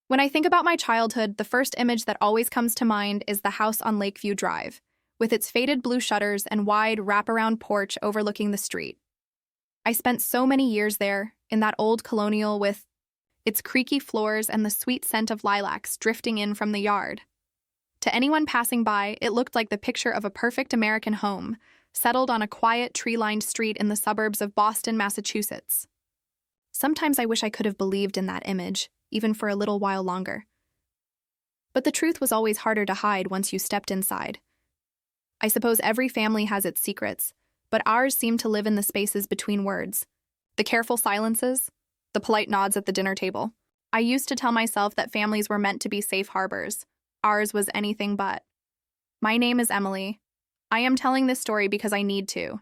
When I think about my childhood, the first image that always comes to mind is the house on Lakeview Drive, with its faded blue shutters and wide wraparound porch overlooking the street. I spent so many years there, in that old colonial with its creaky floors and the sweet scent of lilacs drifting in from the yard. To anyone passing by, it looked like the picture of a perfect American home, settled on a quiet, tree-lined street in the suburbs of Boston, Massachusetts. Sometimes I wish I could have believed in that image, even for a little while longer. But the truth was always harder to hide once you stepped inside. I suppose every family has its secrets, but ours seemed to live in the spaces between words. The careful silences, the polite nods at the dinner table. I used to tell myself that families were meant to be safe harbors. Ours was anything but. My name is Emily. I am telling this story because I need to.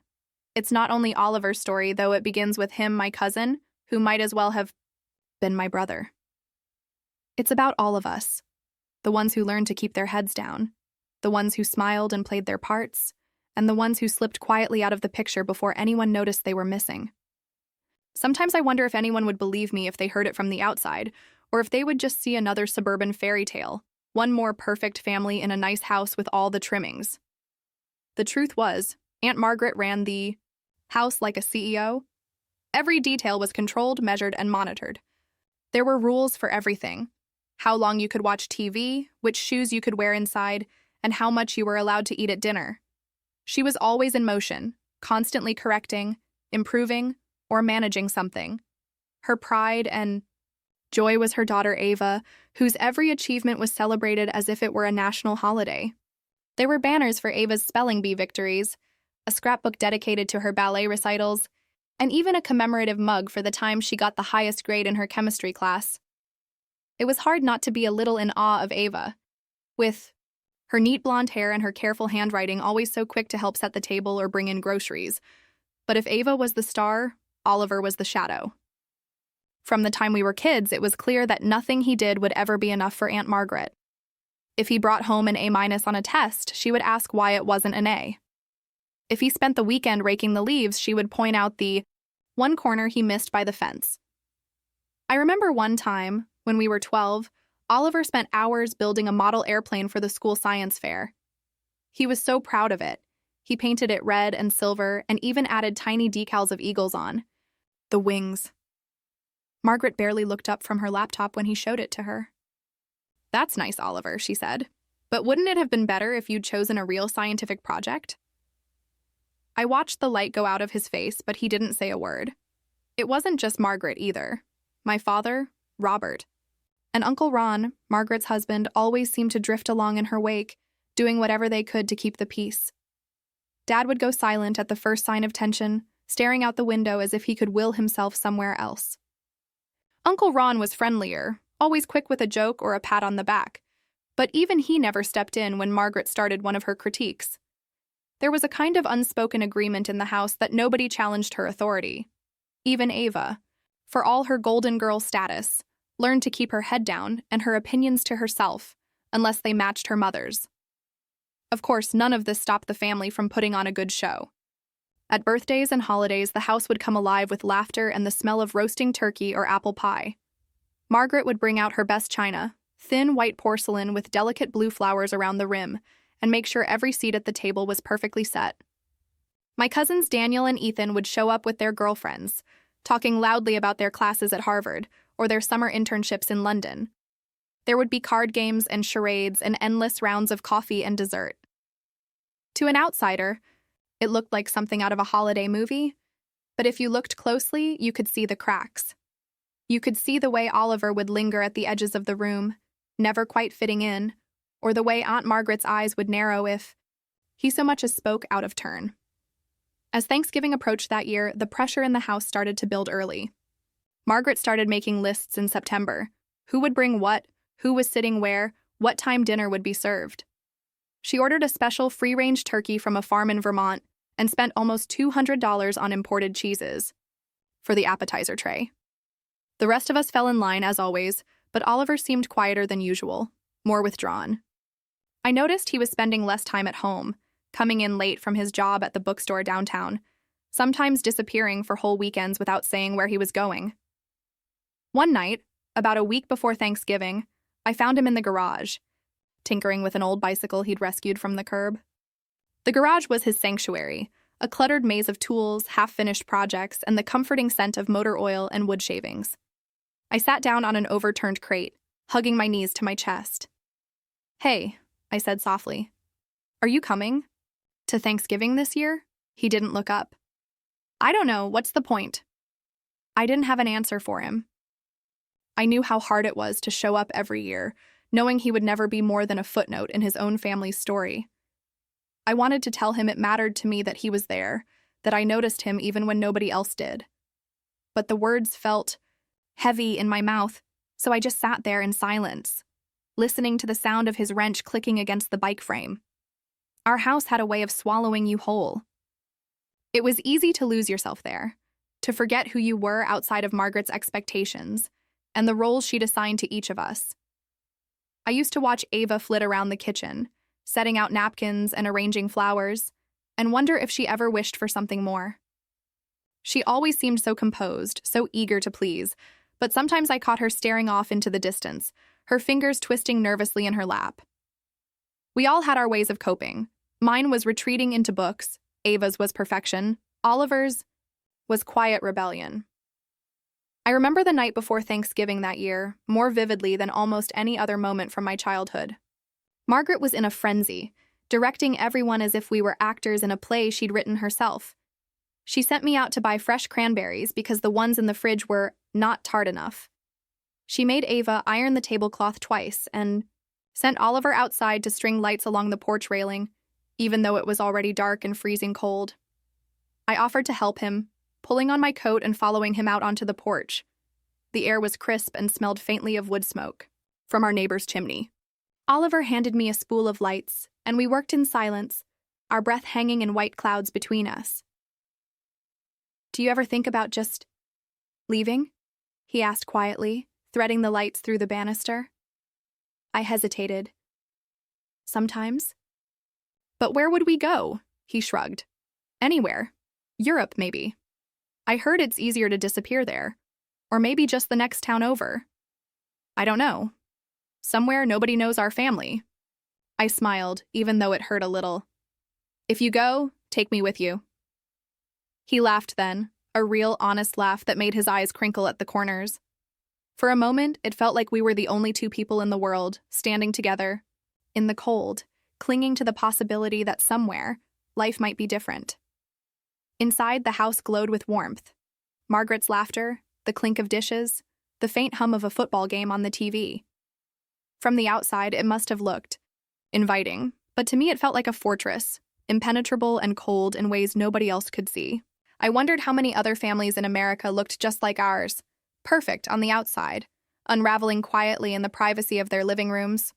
It's not only Oliver's story, though it begins with him, my cousin, who might as well have been my brother. It's about all of us. The ones who learned to keep their heads down, the ones who smiled and played their parts, and the ones who slipped quietly out of the picture before anyone noticed they were missing. Sometimes I wonder if anyone would believe me if they heard it from the outside, or if they would just see another suburban fairy tale, one more perfect family in a nice house with all the trimmings. The truth was, Aunt Margaret ran the house like a CEO. Every detail was controlled, measured, and monitored. There were rules for everything: how long you could watch TV, which shoes you could wear inside, and how much you were allowed to eat at dinner. She was always in motion, constantly correcting, improving, or managing something. Her pride and joy was her daughter Ava, whose every achievement was celebrated as if it were a national holiday. There were banners for Ava's spelling bee victories, a scrapbook dedicated to her ballet recitals, and even a commemorative mug for the time she got the highest grade in her chemistry class. It was hard not to be a little in awe of Ava, with her neat blonde hair and her careful handwriting always so quick to help set the table or bring in groceries. But if Ava was the star, Oliver was the shadow. From the time we were kids, it was clear that nothing he did would ever be enough for Aunt Margaret. If he brought home an A- on a test, she would ask why it wasn't an A. If he spent the weekend raking the leaves, she would point out the one corner he missed by the fence. I remember one time, when we were 12, Oliver spent hours building a model airplane for the school science fair. He was so proud of it. He painted it red and silver and even added tiny decals of eagles on the wings. Margaret barely looked up from her laptop when he showed it to her. "That's nice, Oliver," she said. "But wouldn't it have been better if you'd chosen a real scientific project?" I watched the light go out of his face, but he didn't say a word. It wasn't just Margaret either. My father, Robert, and Uncle Ron, Margaret's husband, always seemed to drift along in her wake, doing whatever they could to keep the peace. Dad would go silent at the first sign of tension, staring out the window as if he could will himself somewhere else. Uncle Ron was friendlier, always quick with a joke or a pat on the back, but even he never stepped in when Margaret started one of her critiques. There was a kind of unspoken agreement in the house that nobody challenged her authority. Even Ava, for all her golden girl status, learned to keep her head down and her opinions to herself, unless they matched her mother's. Of course, none of this stopped the family from putting on a good show. At birthdays and holidays, the house would come alive with laughter and the smell of roasting turkey or apple pie. Margaret would bring out her best china, thin white porcelain with delicate blue flowers around the rim, and make sure every seat at the table was perfectly set. My cousins Daniel and Ethan would show up with their girlfriends, talking loudly about their classes at Harvard or their summer internships in London. There would be card games and charades and endless rounds of coffee and dessert. To an outsider, it looked like something out of a holiday movie, but if you looked closely, you could see the cracks. You could see the way Oliver would linger at the edges of the room, never quite fitting in, or the way Aunt Margaret's eyes would narrow if he so much as spoke out of turn. As Thanksgiving approached that year, the pressure in the house started to build early. Margaret started making lists in September. Who would bring what, who was sitting where, what time dinner would be served. She ordered a special free-range turkey from a farm in Vermont and spent almost $200 on imported cheeses for the appetizer tray. The rest of us fell in line, as always, but Oliver seemed quieter than usual, more withdrawn. I noticed he was spending less time at home, coming in late from his job at the bookstore downtown, sometimes disappearing for whole weekends without saying where he was going. One night, about a week before Thanksgiving, I found him in the garage, tinkering with an old bicycle he'd rescued from the curb. The garage was his sanctuary, a cluttered maze of tools, half-finished projects, and the comforting scent of motor oil and wood shavings. I sat down on an overturned crate, hugging my knees to my chest. "Hey," I said softly. "Are you coming to Thanksgiving this year?" He didn't look up. "I don't know, what's the point?" I didn't have an answer for him. I knew how hard it was to show up every year, knowing he would never be more than a footnote in his own family's story. I wanted to tell him it mattered to me that he was there, that I noticed him even when nobody else did. But the words felt heavy in my mouth, so I just sat there in silence, listening to the sound of his wrench clicking against the bike frame. Our house had a way of swallowing you whole. It was easy to lose yourself there, to forget who you were outside of Margaret's expectations and the roles she'd assigned to each of us. I used to watch Ava flit around the kitchen, setting out napkins and arranging flowers, and wonder if she ever wished for something more. She always seemed so composed, so eager to please, but sometimes I caught her staring off into the distance, her fingers twisting nervously in her lap. We all had our ways of coping. Mine was retreating into books, Ava's was perfection, Oliver's was quiet rebellion. I remember the night before Thanksgiving that year more vividly than almost any other moment from my childhood. Margaret was in a frenzy, directing everyone as if we were actors in a play she'd written herself. She sent me out to buy fresh cranberries because the ones in the fridge were not tart enough. She made Ava iron the tablecloth twice and sent Oliver outside to string lights along the porch railing, even though it was already dark and freezing cold. I offered to help him, pulling on my coat and following him out onto the porch. The air was crisp and smelled faintly of wood smoke from our neighbor's chimney. Oliver handed me a spool of lights, and we worked in silence, our breath hanging in white clouds between us. "Do you ever think about just leaving?" he asked quietly, threading the lights through the banister. I hesitated. "Sometimes." "But where would we go?" he shrugged. "Anywhere. Europe, maybe. I heard it's easier to disappear there. Or maybe just the next town over. I don't know. Somewhere nobody knows our family." I smiled, even though it hurt a little. "If you go, take me with you." He laughed then, a real honest laugh that made his eyes crinkle at the corners. For a moment, it felt like we were the only two people in the world, standing together, in the cold, clinging to the possibility that somewhere, life might be different. Inside, the house glowed with warmth. Margaret's laughter, the clink of dishes, the faint hum of a football game on the TV. From the outside, it must have looked inviting, but to me it felt like a fortress, impenetrable and cold in ways nobody else could see. I wondered how many other families in America looked just like ours, perfect on the outside, unraveling quietly in the privacy of their living rooms.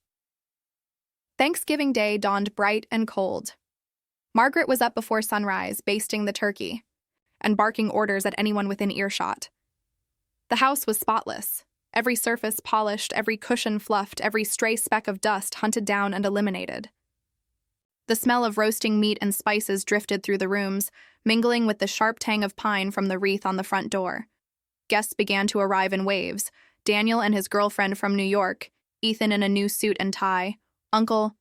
Thanksgiving Day dawned bright and cold. Margaret was up before sunrise, basting the turkey, and barking orders at anyone within earshot. The house was spotless, every surface polished, every cushion fluffed, every stray speck of dust hunted down and eliminated. The smell of roasting meat and spices drifted through the rooms, mingling with the sharp tang of pine from the wreath on the front door. Guests began to arrive in waves, Daniel and his girlfriend from New York, Ethan in a new suit and tie, Uncle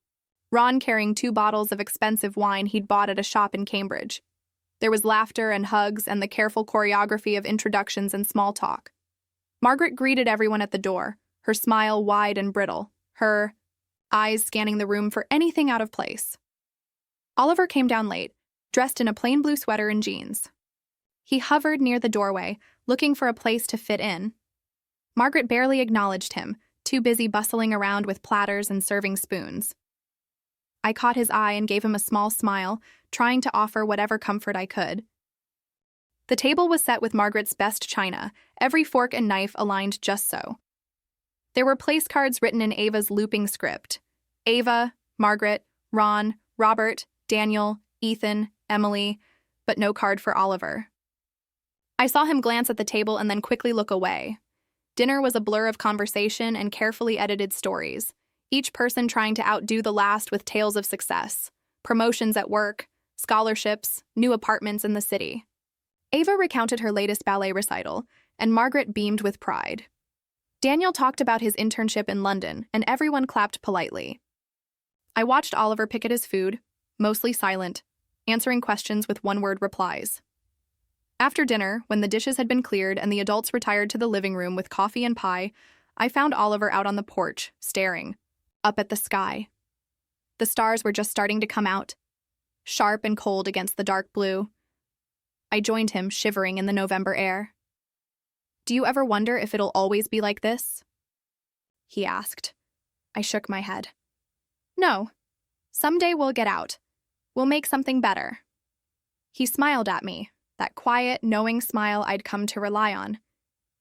Ron carrying 2 bottles of expensive wine he'd bought at a shop in Cambridge. There was laughter and hugs and the careful choreography of introductions and small talk. Margaret greeted everyone at the door, her smile wide and brittle, her eyes scanning the room for anything out of place. Oliver came down late, dressed in a plain blue sweater and jeans. He hovered near the doorway, looking for a place to fit in. Margaret barely acknowledged him, too busy bustling around with platters and serving spoons. I caught his eye and gave him a small smile, trying to offer whatever comfort I could. The table was set with Margaret's best china, every fork and knife aligned just so. There were place cards written in Ava's looping script. Ava, Margaret, Ron, Robert, Daniel, Ethan, Emily, but no card for Oliver. I saw him glance at the table and then quickly look away. Dinner was a blur of conversation and carefully edited stories, each person trying to outdo the last with tales of success, promotions at work, scholarships, new apartments in the city. Ava recounted her latest ballet recital, and Margaret beamed with pride. Daniel talked about his internship in London, and everyone clapped politely. I watched Oliver pick at his food, mostly silent, answering questions with one-word replies. After dinner, when the dishes had been cleared and the adults retired to the living room with coffee and pie, I found Oliver out on the porch, staring up at the sky. The stars were just starting to come out, sharp and cold against the dark blue. I joined him, shivering in the November air. "Do you ever wonder if it'll always be like this?" he asked. I shook my head. "No. Someday we'll get out. We'll make something better." He smiled at me, that quiet, knowing smile I'd come to rely on.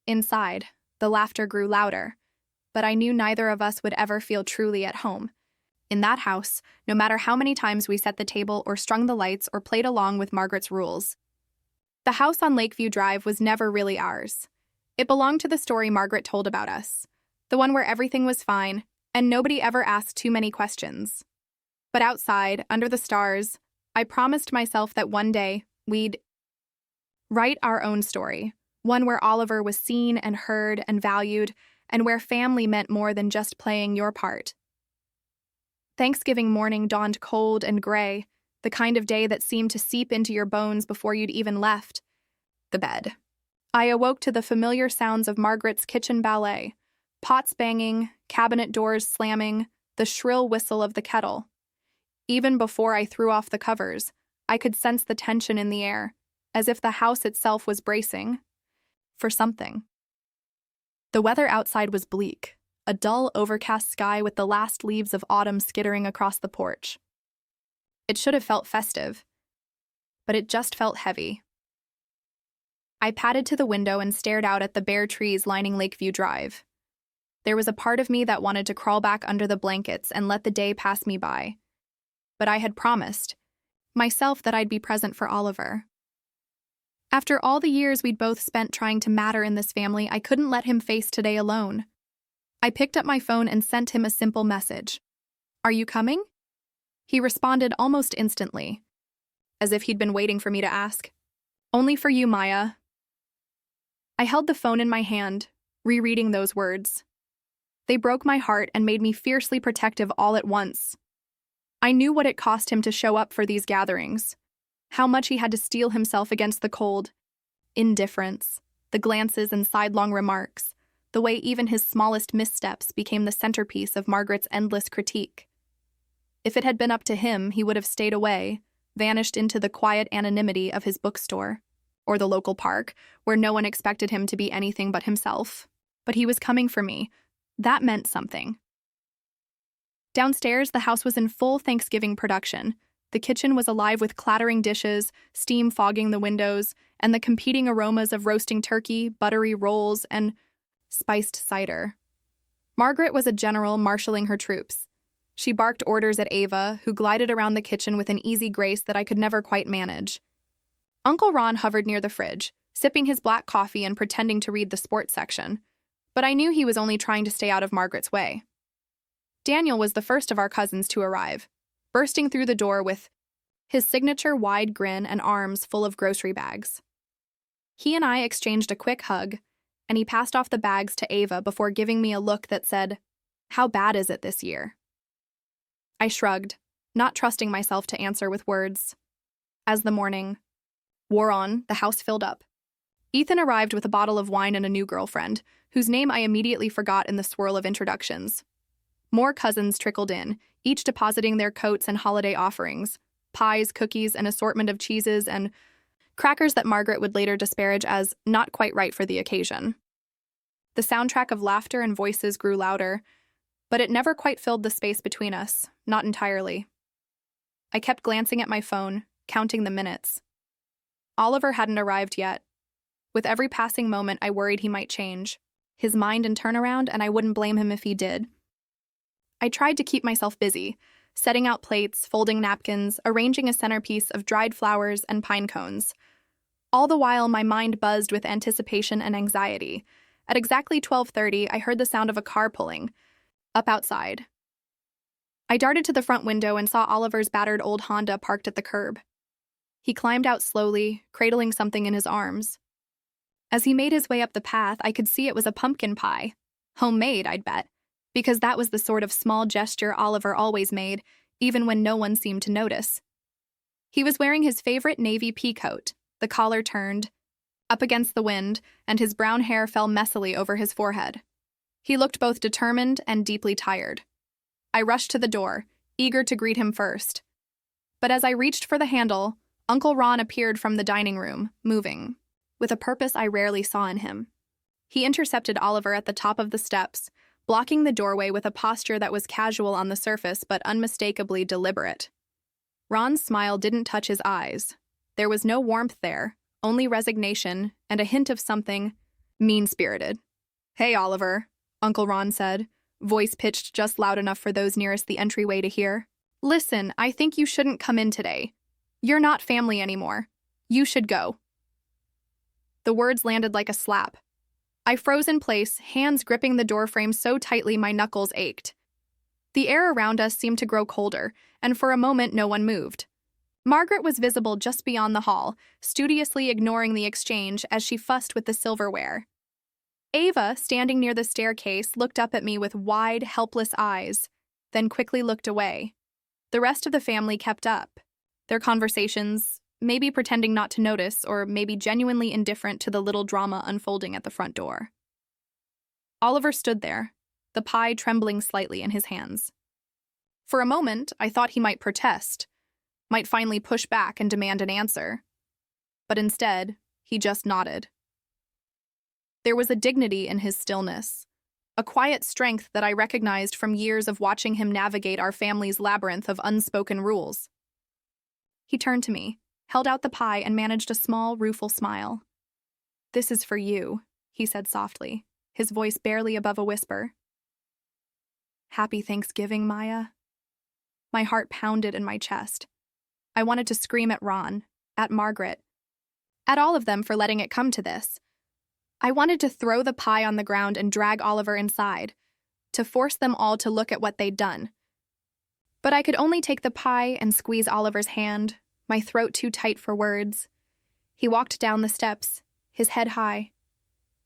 Inside, the laughter grew louder, but I knew neither of us would ever feel truly at home. In that house, no matter how many times we set the table or strung the lights or played along with Margaret's rules. The house on Lakeview Drive was never really ours. It belonged to the story Margaret told about us, the one where everything was fine and nobody ever asked too many questions. But outside, under the stars, I promised myself that one day we'd write our own story, one where Oliver was seen and heard and valued, and where family meant more than just playing your part. Thanksgiving morning dawned cold and gray, the kind of day that seemed to seep into your bones before you'd even left the bed. I awoke to the familiar sounds of Margaret's kitchen ballet, pots banging, cabinet doors slamming, the shrill whistle of the kettle. Even before I threw off the covers, I could sense the tension in the air, as if the house itself was bracing for something. The weather outside was bleak, a dull, overcast sky with the last leaves of autumn skittering across the porch. It should have felt festive, but it just felt heavy. I padded to the window and stared out at the bare trees lining Lakeview Drive. There was a part of me that wanted to crawl back under the blankets and let the day pass me by. But I had promised myself that I'd be present for Oliver. After all the years we'd both spent trying to matter in this family, I couldn't let him face today alone. I picked up my phone and sent him a simple message. "Are you coming?" He responded almost instantly, as if he'd been waiting for me to ask. "Only for you, Maya." I held the phone in my hand, rereading those words. They broke my heart and made me fiercely protective all at once. I knew what it cost him to show up for these gatherings, how much he had to steel himself against the cold indifference, the glances and sidelong remarks, the way even his smallest missteps became the centerpiece of Margaret's endless critique. If it had been up to him, he would have stayed away, vanished into the quiet anonymity of his bookstore, or the local park, where no one expected him to be anything but himself. But he was coming for me. That meant something. Downstairs, the house was in full Thanksgiving production. The kitchen was alive with clattering dishes, steam fogging the windows, and the competing aromas of roasting turkey, buttery rolls, and spiced cider. Margaret was a general marshalling her troops. She barked orders at Ava, who glided around the kitchen with an easy grace that I could never quite manage. Uncle Ron hovered near the fridge, sipping his black coffee and pretending to read the sports section, but I knew he was only trying to stay out of Margaret's way. Daniel was the first of our cousins to arrive, bursting through the door with his signature wide grin and arms full of grocery bags. He and I exchanged a quick hug, and he passed off the bags to Ava before giving me a look that said, "How bad is it this year?" I shrugged, not trusting myself to answer with words. As the morning wore on, the house filled up. Ethan arrived with a bottle of wine and a new girlfriend, whose name I immediately forgot in the swirl of introductions. More cousins trickled in, each depositing their coats and holiday offerings, pies, cookies, an assortment of cheeses, and crackers that Margaret would later disparage as not quite right for the occasion. The soundtrack of laughter and voices grew louder, but it never quite filled the space between us, not entirely. I kept glancing at my phone, counting the minutes. Oliver hadn't arrived yet. With every passing moment, I worried he might change his mind and turn around, and I wouldn't blame him if he did. I tried to keep myself busy, setting out plates, folding napkins, arranging a centerpiece of dried flowers and pine cones. All the while, my mind buzzed with anticipation and anxiety. At exactly 12:30, I heard the sound of a car pulling up outside. I darted to the front window and saw Oliver's battered old Honda parked at the curb. He climbed out slowly, cradling something in his arms. As he made his way up the path, I could see it was a pumpkin pie, Homemade, I'd bet, because that was the sort of small gesture Oliver always made, even when no one seemed to notice. He was wearing his favorite navy pea coat, the collar turned up against the wind, and his brown hair fell messily over his forehead. He looked both determined and deeply tired. I rushed to the door, eager to greet him first. But as I reached for the handle, Uncle Ron appeared from the dining room, moving, with a purpose I rarely saw in him. He intercepted Oliver at the top of the steps, blocking the doorway with a posture that was casual on the surface but unmistakably deliberate. Ron's smile didn't touch his eyes. There was no warmth there, only resignation and a hint of something mean-spirited. "Hey, Oliver," Uncle Ron said, voice pitched just loud enough for those nearest the entryway to hear. "Listen, I think you shouldn't come in today. You're not family anymore. You should go." The words landed like a slap. I froze in place, hands gripping the doorframe so tightly my knuckles ached. The air around us seemed to grow colder, and for a moment no one moved. Margaret was visible just beyond the hall, studiously ignoring the exchange as she fussed with the silverware. Ava, standing near the staircase, looked up at me with wide, helpless eyes, then quickly looked away. The rest of the family kept up, their conversations, maybe pretending not to notice or maybe genuinely indifferent to the little drama unfolding at the front door. Oliver stood there, the pie trembling slightly in his hands. For a moment, I thought he might protest, might finally push back and demand an answer. But instead, he just nodded. There was a dignity in his stillness, a quiet strength that I recognized from years of watching him navigate our family's labyrinth of unspoken rules. He turned to me, held out the pie, and managed a small, rueful smile. "This is for you," he said softly, his voice barely above a whisper. "Happy Thanksgiving, Maya." My heart pounded in my chest. I wanted to scream at Ron, at Margaret, at all of them for letting it come to this. I wanted to throw the pie on the ground and drag Oliver inside, to force them all to look at what they'd done. But I could only take the pie and squeeze Oliver's hand, my throat too tight for words. He walked down the steps, his head high.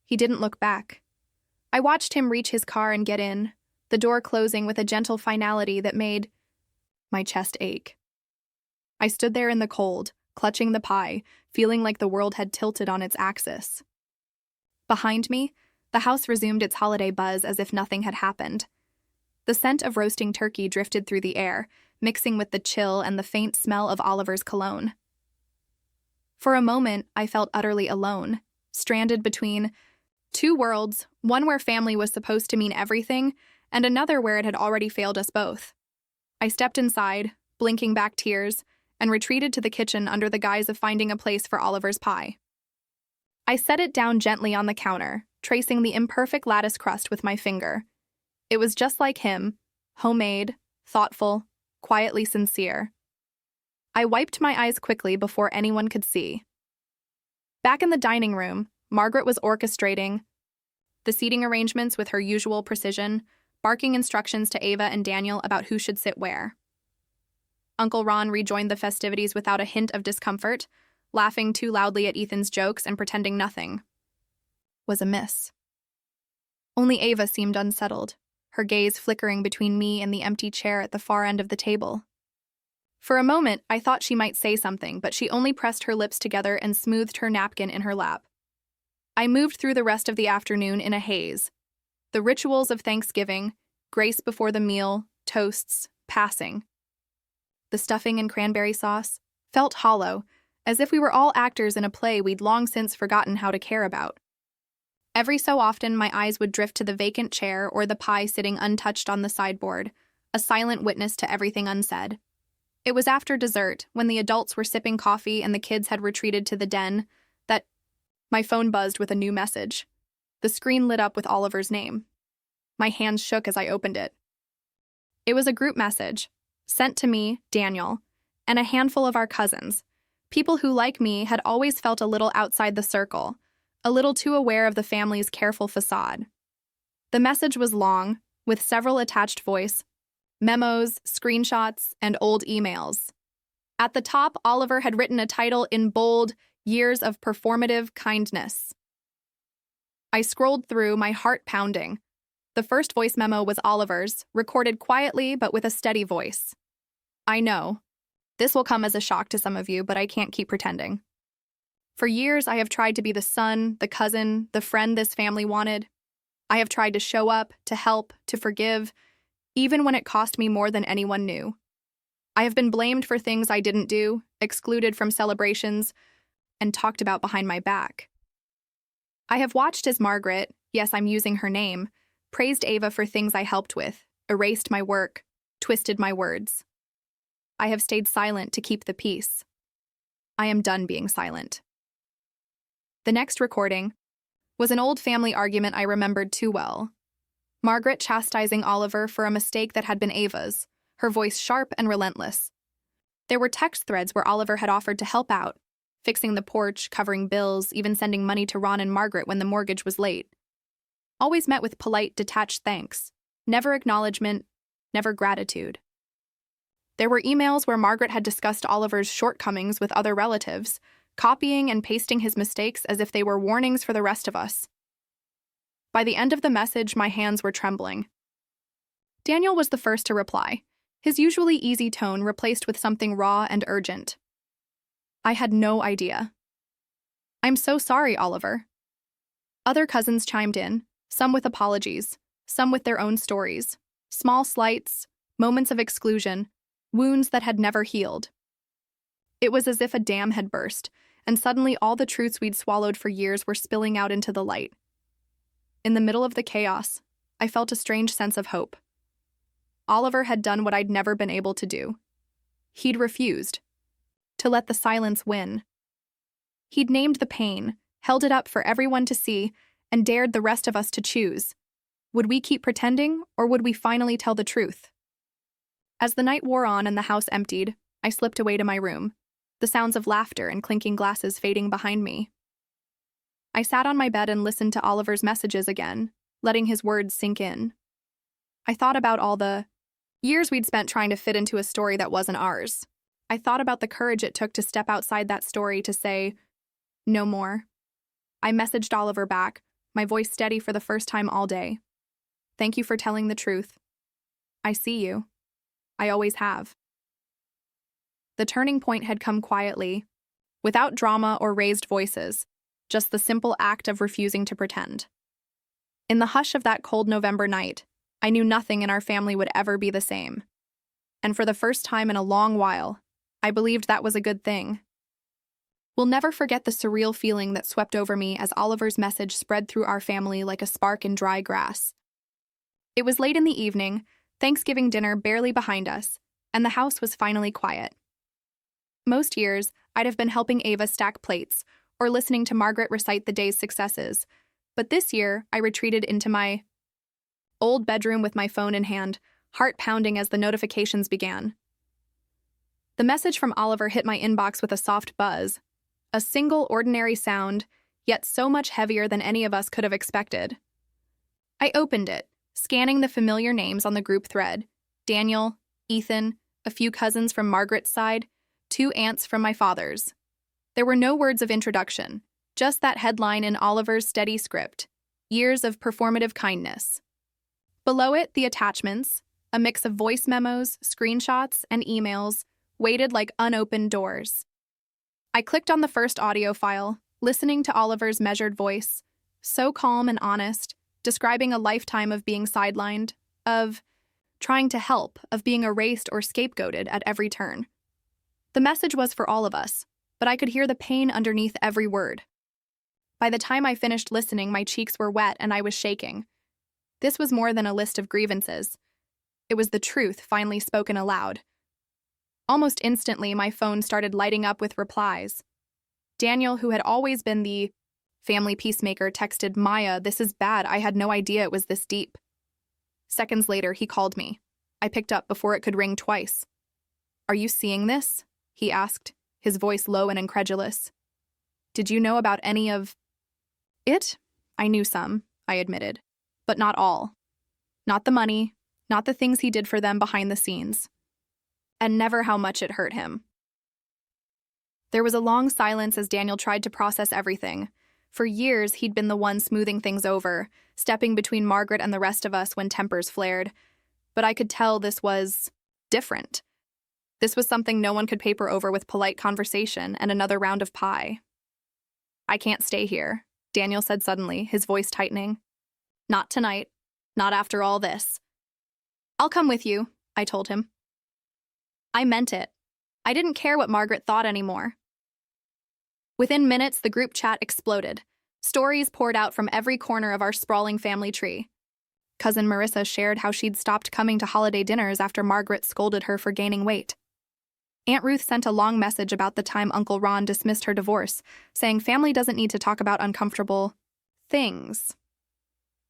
He didn't look back. I watched him reach his car and get in, the door closing with a gentle finality that made my chest ache. I stood there in the cold, clutching the pie, feeling like the world had tilted on its axis. Behind me, the house resumed its holiday buzz as if nothing had happened. The scent of roasting turkey drifted through the air, mixing with the chill and the faint smell of Oliver's cologne. For a moment, I felt utterly alone, stranded between two worlds, one where family was supposed to mean everything, and another where it had already failed us both. I stepped inside, blinking back tears, and retreated to the kitchen under the guise of finding a place for Oliver's pie. I set it down gently on the counter, tracing the imperfect lattice crust with my finger. It was just like him, homemade, thoughtful, quietly sincere. I wiped my eyes quickly before anyone could see. Back in the dining room, Margaret was orchestrating the seating arrangements with her usual precision, barking instructions to Ava and Daniel about who should sit where. Uncle Ron rejoined the festivities without a hint of discomfort, laughing too loudly at Ethan's jokes and pretending nothing was amiss. Only Ava seemed unsettled, her gaze flickering between me and the empty chair at the far end of the table. For a moment, I thought she might say something, but she only pressed her lips together and smoothed her napkin in her lap. I moved through the rest of the afternoon in a haze. The rituals of Thanksgiving, grace before the meal, toasts, passing. The stuffing and cranberry sauce felt hollow, as if we were all actors in a play we'd long since forgotten how to care about. Every so often, my eyes would drift to the vacant chair or the pie sitting untouched on the sideboard, a silent witness to everything unsaid. It was after dessert, when the adults were sipping coffee and the kids had retreated to the den, that my phone buzzed with a new message. The screen lit up with Oliver's name. My hands shook as I opened it. It was a group message, sent to me, Daniel, and a handful of our cousins, people who, like me, had always felt a little outside the circle, a little too aware of the family's careful facade. The message was long, with several attached voice memos, screenshots, and old emails. At the top, Oliver had written a title in bold, "Years of Performative Kindness." I scrolled through, my heart pounding. The first voice memo was Oliver's, recorded quietly but with a steady voice. I know. This will come as a shock to some of you, but I can't keep pretending. For years, I have tried to be the son, the cousin, the friend this family wanted. I have tried to show up, to help, to forgive, even when it cost me more than anyone knew. I have been blamed for things I didn't do, excluded from celebrations, and talked about behind my back. I have watched as Margaret, yes, I'm using her name, praised Ava for things I helped with, erased my work, twisted my words. I have stayed silent to keep the peace. I am done being silent. The next recording was an old family argument I remembered too well. Margaret chastising Oliver for a mistake that had been Ava's, her voice sharp and relentless. There were text threads where Oliver had offered to help out, fixing the porch, covering bills, even sending money to Ron and Margaret when the mortgage was late. Always met with polite, detached thanks, never acknowledgement, never gratitude. There were emails where Margaret had discussed Oliver's shortcomings with other relatives, copying and pasting his mistakes as if they were warnings for the rest of us. By the end of the message, my hands were trembling. Daniel was the first to reply, his usually easy tone replaced with something raw and urgent. I had no idea. I'm so sorry, Oliver. Other cousins chimed in, some with apologies, some with their own stories, small slights, moments of exclusion, wounds that had never healed. It was as if a dam had burst, and suddenly all the truths we'd swallowed for years were spilling out into the light. In the middle of the chaos, I felt a strange sense of hope. Oliver had done what I'd never been able to do. He'd refused to let the silence win. He'd named the pain, held it up for everyone to see, and dared the rest of us to choose. Would we keep pretending, or would we finally tell the truth? As the night wore on and the house emptied, I slipped away to my room, the sounds of laughter and clinking glasses fading behind me. I sat on my bed and listened to Oliver's messages again, letting his words sink in. I thought about all the years we'd spent trying to fit into a story that wasn't ours. I thought about the courage it took to step outside that story to say, no more. I messaged Oliver back, my voice steady for the first time all day. Thank you for telling the truth. I see you. I always have. The turning point had come quietly, without drama or raised voices, just the simple act of refusing to pretend. In the hush of that cold November night, I knew nothing in our family would ever be the same. And for the first time in a long while, I believed that was a good thing. We'll never forget the surreal feeling that swept over me as Oliver's message spread through our family like a spark in dry grass. It was late in the evening, Thanksgiving dinner barely behind us, and the house was finally quiet. Most years, I'd have been helping Ava stack plates or listening to Margaret recite the day's successes, but this year I retreated into my old bedroom with my phone in hand, heart pounding as the notifications began. The message from Oliver hit my inbox with a soft buzz, a single ordinary sound, yet so much heavier than any of us could have expected. I opened it, scanning the familiar names on the group thread: Daniel, Ethan, a few cousins from Margaret's side, 2 aunts from my father's. There were no words of introduction, just that headline in Oliver's steady script: years of performative kindness. Below it, the attachments, a mix of voice memos, screenshots, and emails, waited like unopened doors. I clicked on the first audio file, listening to Oliver's measured voice, so calm and honest, describing a lifetime of being sidelined, of trying to help, of being erased or scapegoated at every turn. The message was for all of us, but I could hear the pain underneath every word. By the time I finished listening, my cheeks were wet and I was shaking. This was more than a list of grievances. It was the truth finally spoken aloud. Almost instantly, my phone started lighting up with replies. Daniel, who had always been the family peacemaker, texted, "Maya, this is bad. I had no idea it was this deep." Seconds later, he called me. I picked up before it could ring twice. "Are you seeing this?" he asked, his voice low and incredulous. "Did you know about any of it?" I knew some, I admitted, but not all. Not the money, not the things he did for them behind the scenes. And never how much it hurt him. There was a long silence as Daniel tried to process everything, For years, he'd been the one smoothing things over, stepping between Margaret and the rest of us when tempers flared. But I could tell this was different. This was something no one could paper over with polite conversation and another round of pie. "I can't stay here," Daniel said suddenly, his voice tightening. "Not tonight. Not after all this." "I'll come with you," I told him. I meant it. I didn't care what Margaret thought anymore. Within minutes, the group chat exploded. Stories poured out from every corner of our sprawling family tree. Cousin Marissa shared how she'd stopped coming to holiday dinners after Margaret scolded her for gaining weight. Aunt Ruth sent a long message about the time Uncle Ron dismissed her divorce, saying family doesn't need to talk about uncomfortable things.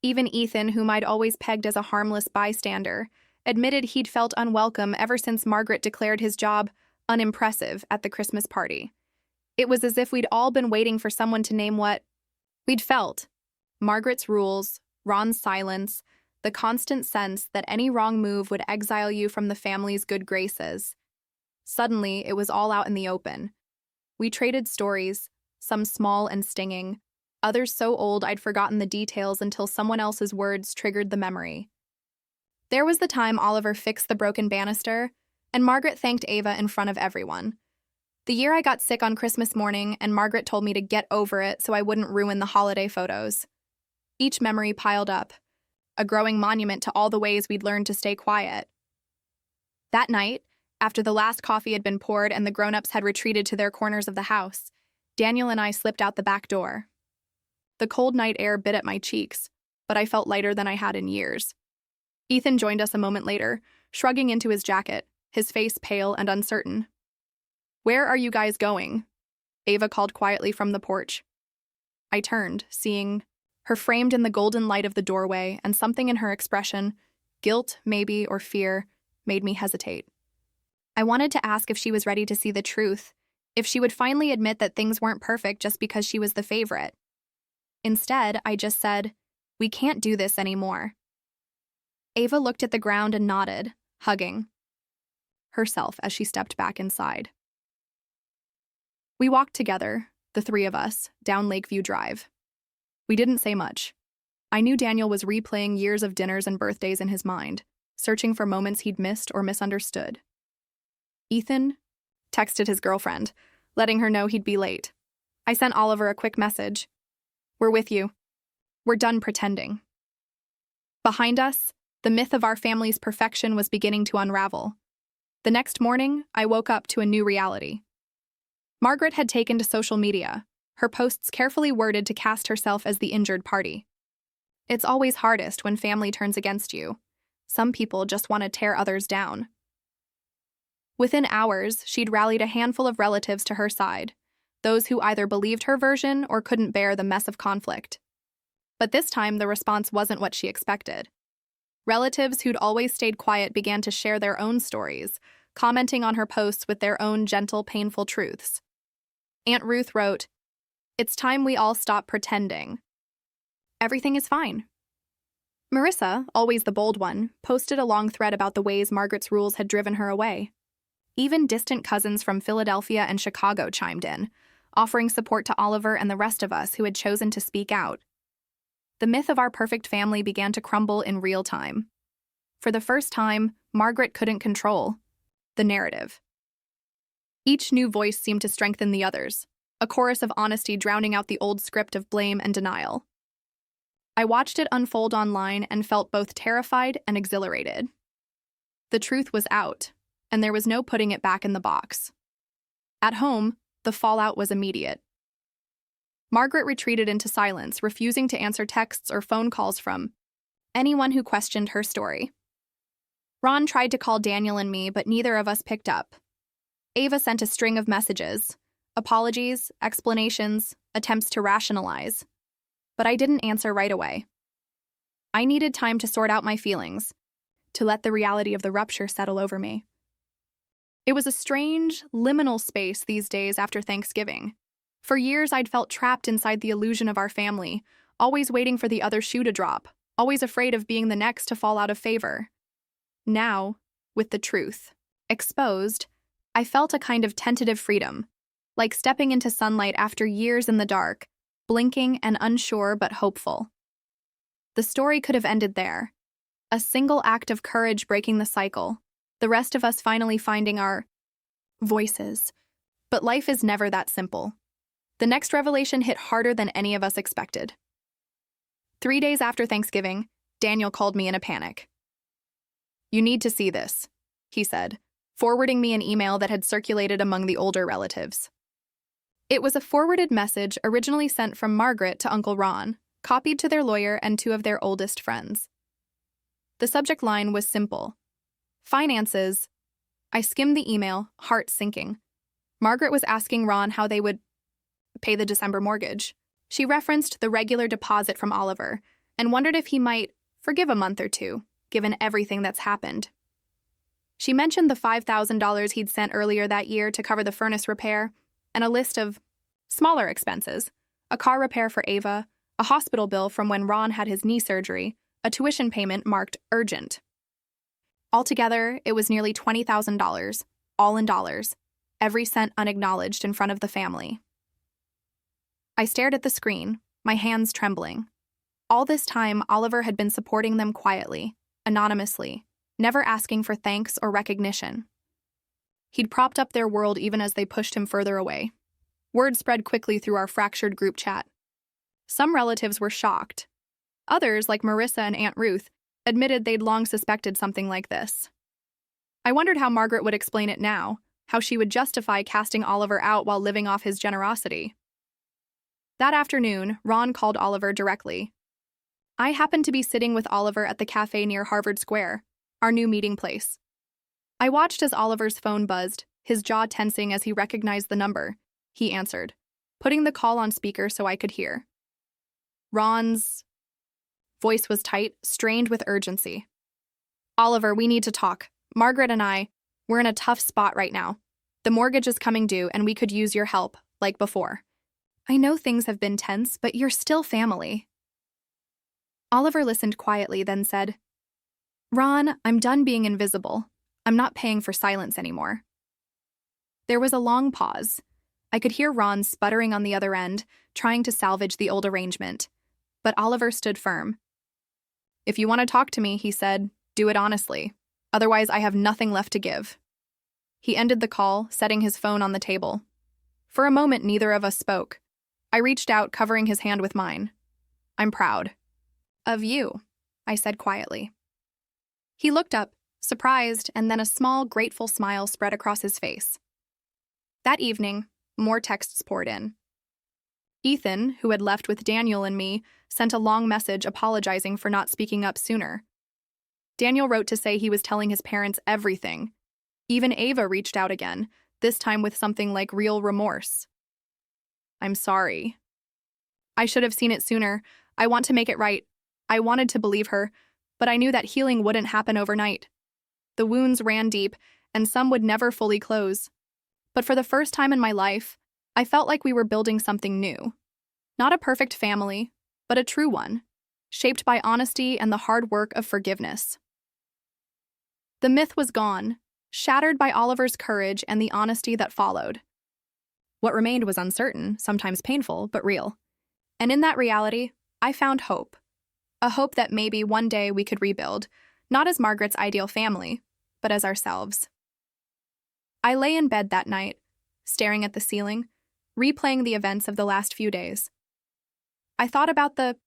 Even Ethan, whom I'd always pegged as a harmless bystander, admitted he'd felt unwelcome ever since Margaret declared his job unimpressive at the Christmas party. It was as if we'd all been waiting for someone to name what we'd felt. Margaret's rules, Ron's silence, the constant sense that any wrong move would exile you from the family's good graces. Suddenly, it was all out in the open. We traded stories, some small and stinging, others so old I'd forgotten the details until someone else's words triggered the memory. There was the time Oliver fixed the broken banister, and Margaret thanked Ava in front of everyone. The year I got sick on Christmas morning, and Margaret told me to get over it so I wouldn't ruin the holiday photos. Each memory piled up, a growing monument to all the ways we'd learned to stay quiet. That night, after the last coffee had been poured and the grown-ups had retreated to their corners of the house, Daniel and I slipped out the back door. The cold night air bit at my cheeks, but I felt lighter than I had in years. Ethan joined us a moment later, shrugging into his jacket, his face pale and uncertain. "Where are you guys going?" Ava called quietly from the porch. I turned, seeing her framed in the golden light of the doorway, and something in her expression, guilt, maybe, or fear, made me hesitate. I wanted to ask if she was ready to see the truth, if she would finally admit that things weren't perfect just because she was the favorite. Instead, I just said, "We can't do this anymore." Ava looked at the ground and nodded, hugging herself as she stepped back inside. We walked together, the three of us, down Lakeview Drive. We didn't say much. I knew Daniel was replaying years of dinners and birthdays in his mind, searching for moments he'd missed or misunderstood. Ethan texted his girlfriend, letting her know he'd be late. I sent Oliver a quick message. "We're with you. We're done pretending." Behind us, the myth of our family's perfection was beginning to unravel. The next morning, I woke up to a new reality. Margaret had taken to social media, her posts carefully worded to cast herself as the injured party. It's always hardest when family turns against you. Some people just want to tear others down. Within hours, she'd rallied a handful of relatives to her side, those who either believed her version or couldn't bear the mess of conflict. But this time, the response wasn't what she expected. Relatives who'd always stayed quiet began to share their own stories, commenting on her posts with their own gentle, painful truths. Aunt Ruth wrote, "It's time we all stop pretending. Everything is fine." Marissa, always the bold one, posted a long thread about the ways Margaret's rules had driven her away. Even distant cousins from Philadelphia and Chicago chimed in, offering support to Oliver and the rest of us who had chosen to speak out. The myth of our perfect family began to crumble in real time. For the first time, Margaret couldn't control the narrative. Each new voice seemed to strengthen the others, a chorus of honesty drowning out the old script of blame and denial. I watched it unfold online and felt both terrified and exhilarated. The truth was out, and there was no putting it back in the box. At home, the fallout was immediate. Margaret retreated into silence, refusing to answer texts or phone calls from anyone who questioned her story. Ron tried to call Daniel and me, but neither of us picked up. Ava sent a string of messages, apologies, explanations, attempts to rationalize. But I didn't answer right away. I needed time to sort out my feelings, to let the reality of the rupture settle over me. It was a strange, liminal space these days after Thanksgiving. For years, I'd felt trapped inside the illusion of our family, always waiting for the other shoe to drop, always afraid of being the next to fall out of favor. Now, with the truth exposed, I felt a kind of tentative freedom, like stepping into sunlight after years in the dark, blinking and unsure but hopeful. The story could have ended there. A single act of courage breaking the cycle, the rest of us finally finding our voices. But life is never that simple. The next revelation hit harder than any of us expected. 3 days after Thanksgiving, Daniel called me in a panic. "You need to see this," he said, forwarding me an email that had circulated among the older relatives. It was a forwarded message originally sent from Margaret to Uncle Ron, copied to their lawyer and 2 of their oldest friends. The subject line was simple: finances. I skimmed the email, heart sinking. Margaret was asking Ron how they would pay the December mortgage. She referenced the regular deposit from Oliver and wondered if he might forgive a month or 2, given everything that's happened. She mentioned the $5,000 he'd sent earlier that year to cover the furnace repair, and a list of smaller expenses: a car repair for Ava, a hospital bill from when Ron had his knee surgery, a tuition payment marked urgent. Altogether, it was nearly $20,000, all in dollars, every cent unacknowledged in front of the family. I stared at the screen, my hands trembling. All this time, Oliver had been supporting them quietly, anonymously, never asking for thanks or recognition. He'd propped up their world even as they pushed him further away. Word spread quickly through our fractured group chat. Some relatives were shocked. Others, like Marissa and Aunt Ruth, admitted they'd long suspected something like this. I wondered how Margaret would explain it now, how she would justify casting Oliver out while living off his generosity. That afternoon, Ron called Oliver directly. I happened to be sitting with Oliver at the cafe near Harvard Square, our new meeting place. I watched as Oliver's phone buzzed, his jaw tensing as he recognized the number. He answered, putting the call on speaker so I could hear. Ron's voice was tight, strained with urgency. "Oliver, we need to talk. Margaret and we're in a tough spot right now. The mortgage is coming due and we could use your help, like before. I know things have been tense, but you're still family." Oliver listened quietly, then said, "Ron, I'm done being invisible. I'm not paying for silence anymore." There was a long pause. I could hear Ron sputtering on the other end, trying to salvage the old arrangement. But Oliver stood firm. "If you want to talk to me," he said, "do it honestly. Otherwise, I have nothing left to give." He ended the call, setting his phone on the table. For a moment, neither of us spoke. I reached out, covering his hand with mine. "I'm proud." "Of you," I said quietly. He looked up, surprised, and then a small, grateful smile spread across his face. That evening, more texts poured in. Ethan, who had left with Daniel and me, sent a long message apologizing for not speaking up sooner. Daniel wrote to say he was telling his parents everything. Even Ava reached out again, this time with something like real remorse. "I'm sorry. I should have seen it sooner. I want to make it right. I wanted to believe her, but I knew that healing wouldn't happen overnight. The wounds ran deep, and some would never fully close. But for the first time in my life, I felt like we were building something new. Not a perfect family, but a true one, shaped by honesty and the hard work of forgiveness." The myth was gone, shattered by Oliver's courage and the honesty that followed. What remained was uncertain, sometimes painful, but real. And in that reality, I found hope. A hope that maybe one day we could rebuild, not as Margaret's ideal family, but as ourselves. I lay in bed that night, staring at the ceiling, replaying the events of the last few days. I thought about the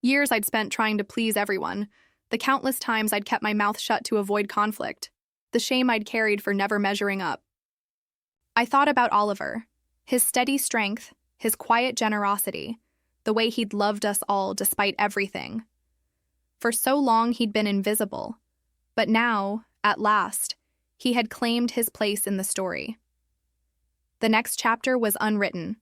years I'd spent trying to please everyone, the countless times I'd kept my mouth shut to avoid conflict, the shame I'd carried for never measuring up. I thought about Oliver, his steady strength, his quiet generosity, the way he'd loved us all despite everything. For so long he'd been invisible, but now, at last, he had claimed his place in the story. The next chapter was unwritten,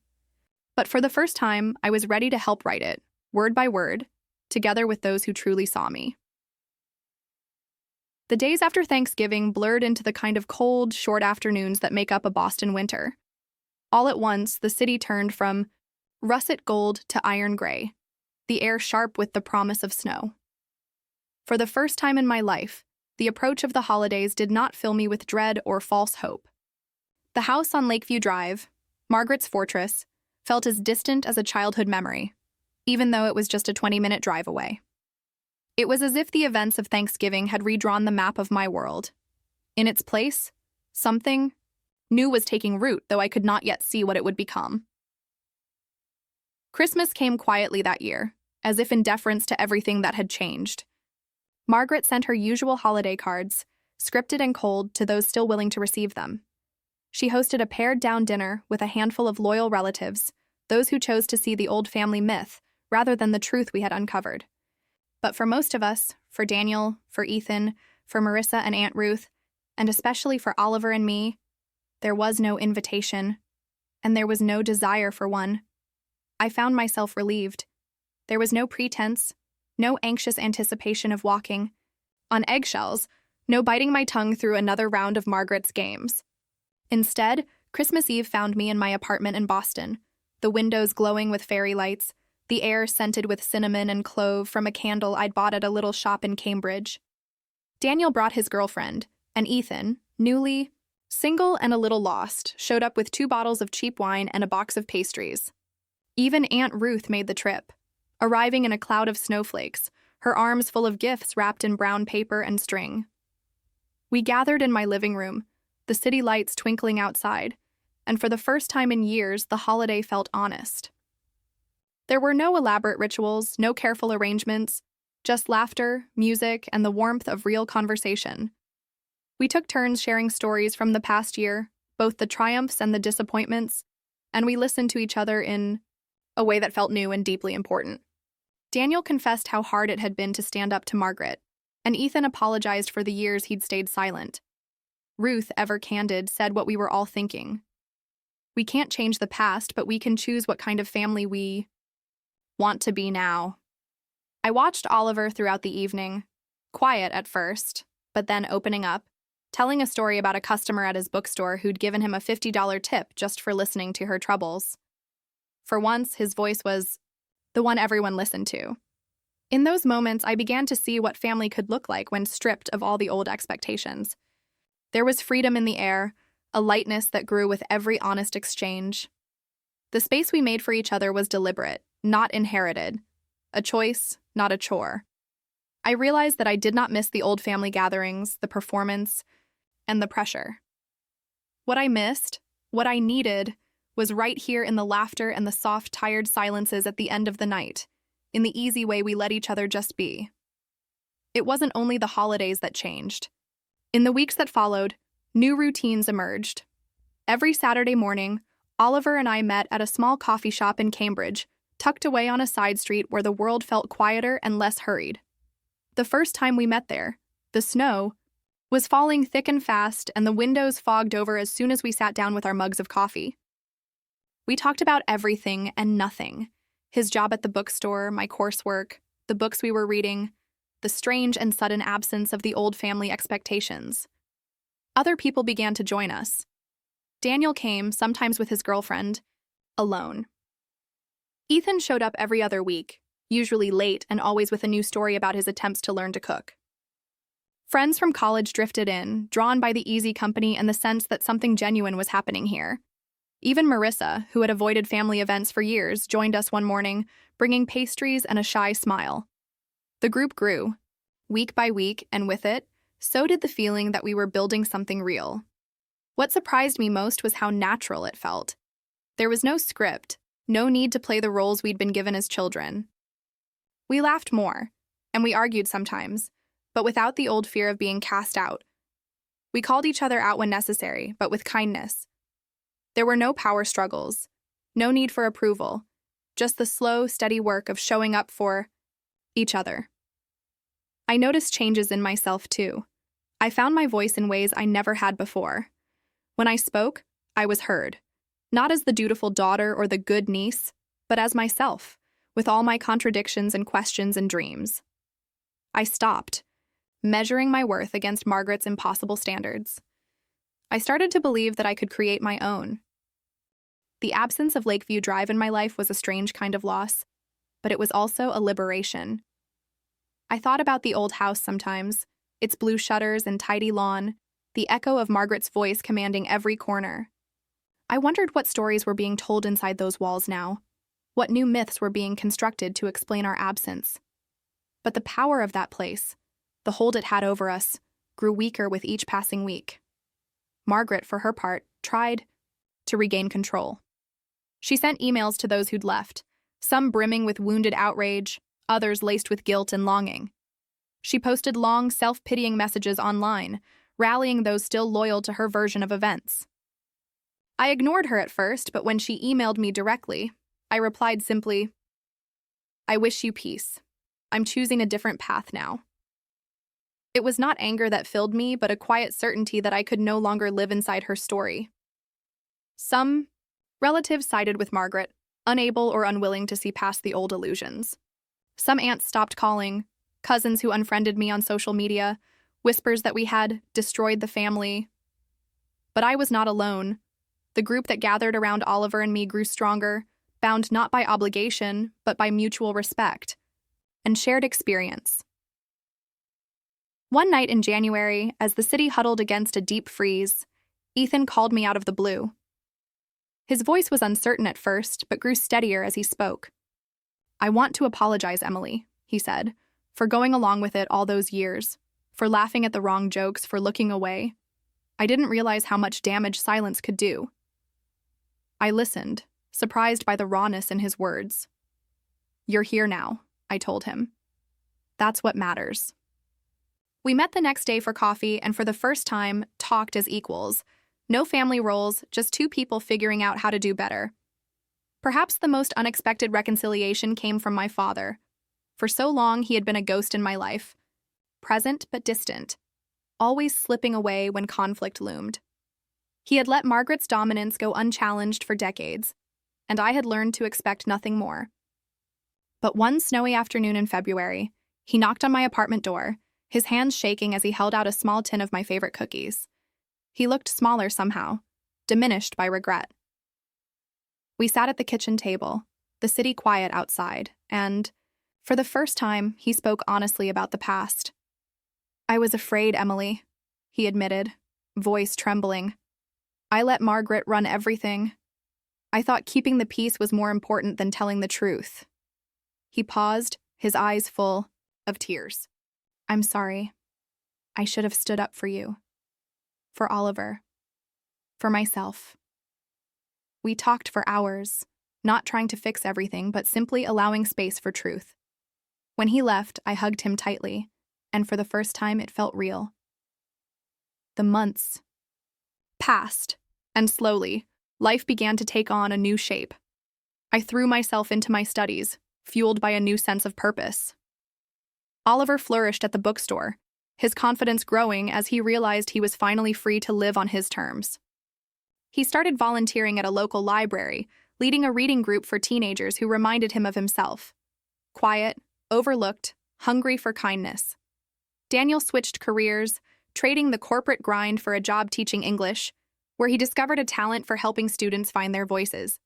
but for the first time, I was ready to help write it, word by word, together with those who truly saw me. The days after Thanksgiving blurred into the kind of cold, short afternoons that make up a Boston winter. All at once, the city turned from russet gold to iron gray, the air sharp with the promise of snow. For the first time in my life, the approach of the holidays did not fill me with dread or false hope. The house on Lakeview Drive, Margaret's fortress, felt as distant as a childhood memory, even though it was just a 20-minute drive away. It was as if the events of Thanksgiving had redrawn the map of my world. In its place, something new was taking root, though I could not yet see what it would become. Christmas came quietly that year, as if in deference to everything that had changed. Margaret sent her usual holiday cards, scripted and cold, to those still willing to receive them. She hosted a pared-down dinner with a handful of loyal relatives, those who chose to see the old family myth rather than the truth we had uncovered. But for most of us, for Daniel, for Ethan, for Marissa and Aunt Ruth, and especially for Oliver and me, there was no invitation, and there was no desire for one. I found myself relieved. There was no pretense, no anxious anticipation of walking on eggshells, no biting my tongue through another round of Margaret's games. Instead, Christmas Eve found me in my apartment in Boston, the windows glowing with fairy lights, the air scented with cinnamon and clove from a candle I'd bought at a little shop in Cambridge. Daniel brought his girlfriend, and Ethan, newly single and a little lost, showed up with 2 bottles of cheap wine and a box of pastries. Even Aunt Ruth made the trip, arriving in a cloud of snowflakes, her arms full of gifts wrapped in brown paper and string. We gathered in my living room, the city lights twinkling outside, and for the first time in years, the holiday felt honest. There were no elaborate rituals, no careful arrangements, just laughter, music, and the warmth of real conversation. We took turns sharing stories from the past year, both the triumphs and the disappointments, and we listened to each other in a way that felt new and deeply important. Daniel confessed how hard it had been to stand up to Margaret, and Ethan apologized for the years he'd stayed silent. Ruth, ever candid, said what we were all thinking. We can't change the past, but we can choose what kind of family we want to be now. I watched Oliver throughout the evening, quiet at first, but then opening up, telling a story about a customer at his bookstore who'd given him a $50 tip just for listening to her troubles. For once, his voice was the one everyone listened to. In those moments, I began to see what family could look like when stripped of all the old expectations. There was freedom in the air, a lightness that grew with every honest exchange. The space we made for each other was deliberate, not inherited, a choice, not a chore. I realized that I did not miss the old family gatherings, the performance, and the pressure. What I missed, what I needed, was right here in the laughter and the soft, tired silences at the end of the night, in the easy way we let each other just be. It wasn't only the holidays that changed. In the weeks that followed, new routines emerged. Every Saturday morning, Oliver and I met at a small coffee shop in Cambridge, tucked away on a side street where the world felt quieter and less hurried. The first time we met there, the snow was falling thick and fast, and the windows fogged over as soon as we sat down with our mugs of coffee. We talked about everything and nothing. His job at the bookstore, my coursework, the books we were reading, the strange and sudden absence of the old family expectations. Other people began to join us. Daniel came, sometimes with his girlfriend, alone. Ethan showed up every other week, usually late and always with a new story about his attempts to learn to cook. Friends from college drifted in, drawn by the easy company and the sense that something genuine was happening here. Even Marissa, who had avoided family events for years, joined us one morning, bringing pastries and a shy smile. The group grew, week by week, and with it, so did the feeling that we were building something real. What surprised me most was how natural it felt. There was no script, no need to play the roles we'd been given as children. We laughed more, and we argued sometimes, but without the old fear of being cast out. We called each other out when necessary, but with kindness. There were no power struggles, no need for approval, just the slow, steady work of showing up for each other. I noticed changes in myself, too. I found my voice in ways I never had before. When I spoke, I was heard, not as the dutiful daughter or the good niece, but as myself, with all my contradictions and questions and dreams. I stopped, measuring my worth against Margaret's impossible standards. I started to believe that I could create my own. The absence of Lakeview Drive in my life was a strange kind of loss, but it was also a liberation. I thought about the old house sometimes, its blue shutters and tidy lawn, the echo of Margaret's voice commanding every corner. I wondered what stories were being told inside those walls now, what new myths were being constructed to explain our absence. But the power of that place, the hold it had over us, grew weaker with each passing week. Margaret, for her part, tried to regain control. She sent emails to those who'd left, some brimming with wounded outrage, others laced with guilt and longing. She posted long, self-pitying messages online, rallying those still loyal to her version of events. I ignored her at first, but when she emailed me directly, I replied simply, "I wish you peace. I'm choosing a different path now." It was not anger that filled me, but a quiet certainty that I could no longer live inside her story. Some relatives sided with Margaret, unable or unwilling to see past the old illusions. Some aunts stopped calling, cousins who unfriended me on social media, whispers that we had destroyed the family. But I was not alone. The group that gathered around Oliver and me grew stronger, bound not by obligation, but by mutual respect and shared experience. One night in January, as the city huddled against a deep freeze, Ethan called me out of the blue. His voice was uncertain at first, but grew steadier as he spoke. "I want to apologize, Emily," he said, "for going along with it all those years, for laughing at the wrong jokes, for looking away. I didn't realize how much damage silence could do." I listened, surprised by the rawness in his words. "You're here now," I told him. "That's what matters." We met the next day for coffee and for the first time talked as equals. No family roles, just two people figuring out how to do better. Perhaps the most unexpected reconciliation came from my father. For so long, he had been a ghost in my life, present but distant, always slipping away when conflict loomed. He had let Margaret's dominance go unchallenged for decades, and I had learned to expect nothing more. But one snowy afternoon in February, he knocked on my apartment door, his hands shaking as he held out a small tin of my favorite cookies. He looked smaller somehow, diminished by regret. We sat at the kitchen table, the city quiet outside, and, for the first time, he spoke honestly about the past. "I was afraid, Emily," he admitted, voice trembling. "I let Margaret run everything. I thought keeping the peace was more important than telling the truth." He paused, his eyes full of tears. "I'm sorry. I should have stood up for you. For Oliver. For myself." We talked for hours, not trying to fix everything, but simply allowing space for truth. When he left, I hugged him tightly, and for the first time it felt real. The months passed, and slowly, life began to take on a new shape. I threw myself into my studies, fueled by a new sense of purpose. Oliver flourished at the bookstore, his confidence growing as he realized he was finally free to live on his terms. He started volunteering at a local library, leading a reading group for teenagers who reminded him of himself. Quiet, overlooked, hungry for kindness. Daniel switched careers, trading the corporate grind for a job teaching English, where he discovered a talent for helping students find their voices.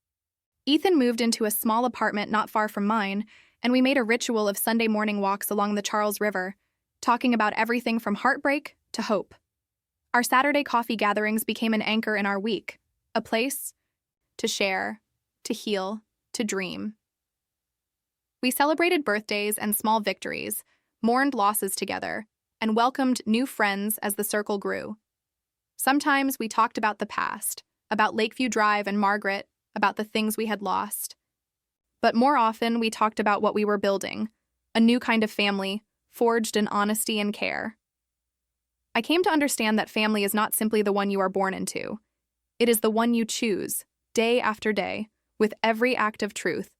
Ethan moved into a small apartment not far from mine, and we made a ritual of Sunday morning walks along the Charles River, talking about everything from heartbreak to hope. Our Saturday coffee gatherings became an anchor in our week, a place to share, to heal, to dream. We celebrated birthdays and small victories, mourned losses together, and welcomed new friends as the circle grew. Sometimes we talked about the past, about Lakeview Drive and Margaret, about the things we had lost. But more often, we talked about what we were building, a new kind of family, forged in honesty and care. I came to understand that family is not simply the one you are born into. It is the one you choose, day after day, with every act of truth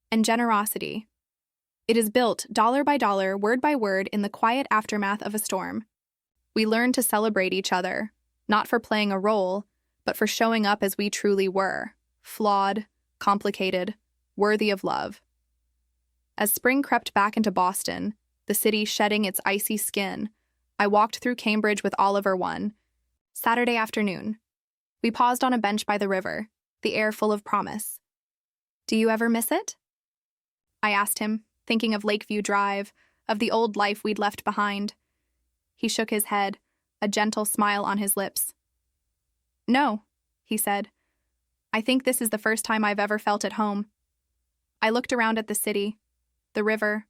and generosity. It is built dollar by dollar, word by word, in the quiet aftermath of a storm. We learn to celebrate each other, not for playing a role, but for showing up as we truly were, flawed, complicated, worthy of love. As spring crept back into Boston, the city shedding its icy skin, I walked through Cambridge with Oliver one Saturday afternoon. We paused on a bench by the river, the air full of promise. "Do you ever miss it?" I asked him, thinking of Lakeview Drive, of the old life we'd left behind. He shook his head, a gentle smile on his lips. "No," he said. I think this is the first time I've ever felt at home. I looked around at the city, the river,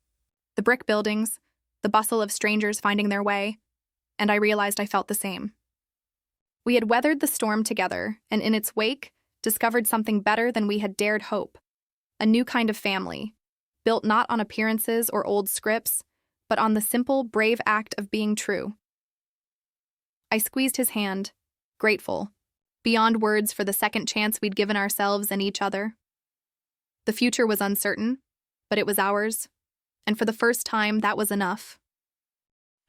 the brick buildings, the bustle of strangers finding their way, and I realized I felt the same. We had weathered the storm together, and in its wake, discovered something better than we had dared hope. A new kind of family, built not on appearances or old scripts, but on the simple, brave act of being true. I squeezed his hand, grateful, beyond words for the second chance we'd given ourselves and each other. The future was uncertain, but it was ours, and for the first time, that was enough.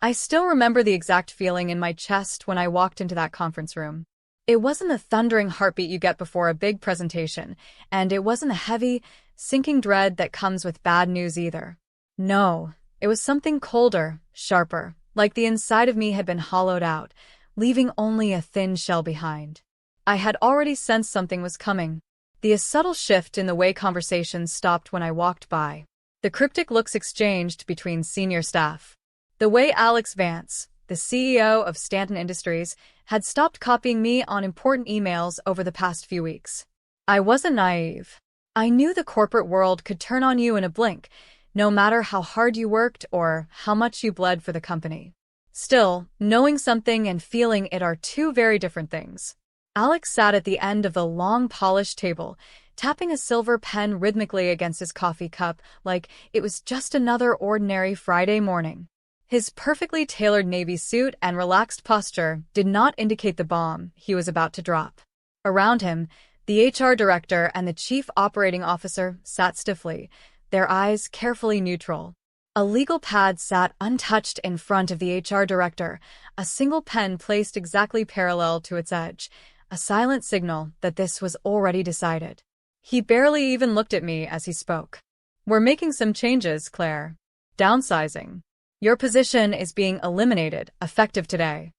I still remember the exact feeling in my chest when I walked into that conference room. It wasn't the thundering heartbeat you get before a big presentation, and it wasn't the heavy, sinking dread that comes with bad news either. No, it was something colder, sharper, like the inside of me had been hollowed out, leaving only a thin shell behind. I had already sensed something was coming. The subtle shift in the way conversations stopped when I walked by. The cryptic looks exchanged between senior staff. The way Alex Vance, the CEO of Stanton Industries, had stopped copying me on important emails over the past few weeks. I wasn't naive. I knew the corporate world could turn on you in a blink, no matter how hard you worked or how much you bled for the company. Still, knowing something and feeling it are two very different things. Alex sat at the end of the long, polished table, tapping a silver pen rhythmically against his coffee cup like it was just another ordinary Friday morning. His perfectly tailored navy suit and relaxed posture did not indicate the bomb he was about to drop. Around him, the HR director and the chief operating officer sat stiffly, their eyes carefully neutral. A legal pad sat untouched in front of the HR director, a single pen placed exactly parallel to its edge, a silent signal that this was already decided. He barely even looked at me as he spoke. "We're making some changes, Claire. Downsizing. Your position is being eliminated, effective today."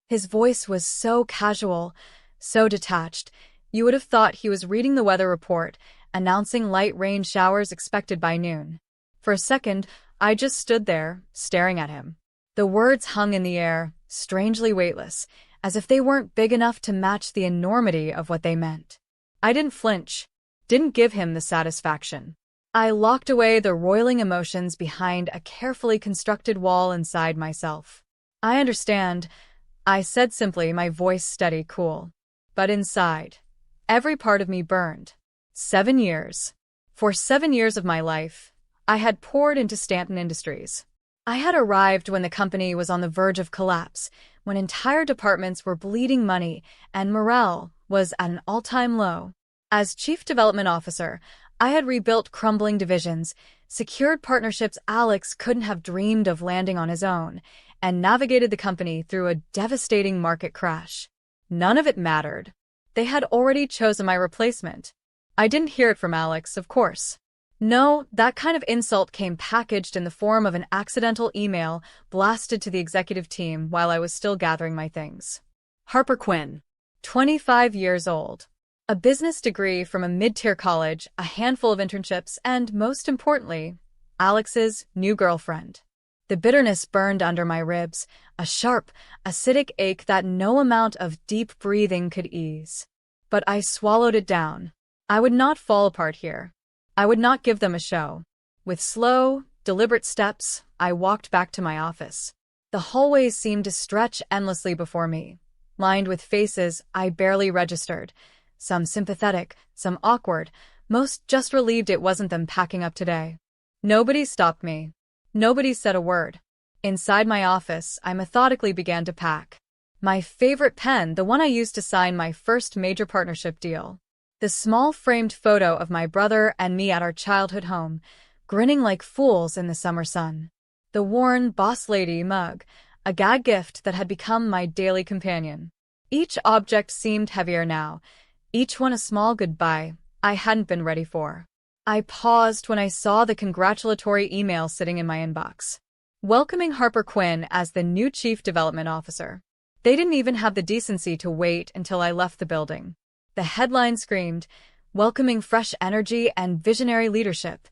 His voice was so casual, so detached, you would have thought he was reading the weather report, announcing light rain showers expected by noon. For a second, I just stood there, staring at him. The words hung in the air, strangely weightless, as if they weren't big enough to match the enormity of what they meant. I didn't flinch, didn't give him the satisfaction. I locked away the roiling emotions behind a carefully constructed wall inside myself. "I understand," I said simply, my voice steady, cool. But inside, every part of me burned. 7 years. For 7 years of my life, I had poured into Stanton Industries. I had arrived when the company was on the verge of collapse, when entire departments were bleeding money and morale was at an all-time low. As Chief Development Officer, I had rebuilt crumbling divisions, secured partnerships Alex couldn't have dreamed of landing on his own, and navigated the company through a devastating market crash. None of it mattered. They had already chosen my replacement. I didn't hear it from Alex, of course. No, that kind of insult came packaged in the form of an accidental email blasted to the executive team while I was still gathering my things. Harper Quinn, 25 years old. A business degree from a mid-tier college, a handful of internships, and, most importantly, Alex's new girlfriend. The bitterness burned under my ribs, a sharp, acidic ache that no amount of deep breathing could ease. But I swallowed it down. I would not fall apart here. I would not give them a show. With slow, deliberate steps, I walked back to my office. The hallways seemed to stretch endlessly before me, lined with faces I barely registered. Some sympathetic, some awkward, most just relieved it wasn't them packing up today. Nobody stopped me. Nobody said a word. Inside my office, I methodically began to pack. My favorite pen, the one I used to sign my first major partnership deal. The small framed photo of my brother and me at our childhood home, grinning like fools in the summer sun. The worn boss lady mug, a gag gift that had become my daily companion. Each object seemed heavier now, each one a small goodbye I hadn't been ready for. I paused when I saw the congratulatory email sitting in my inbox, welcoming Harper Quinn as the new Chief Development Officer. They didn't even have the decency to wait until I left the building. The headline screamed, welcoming fresh energy and visionary leadership,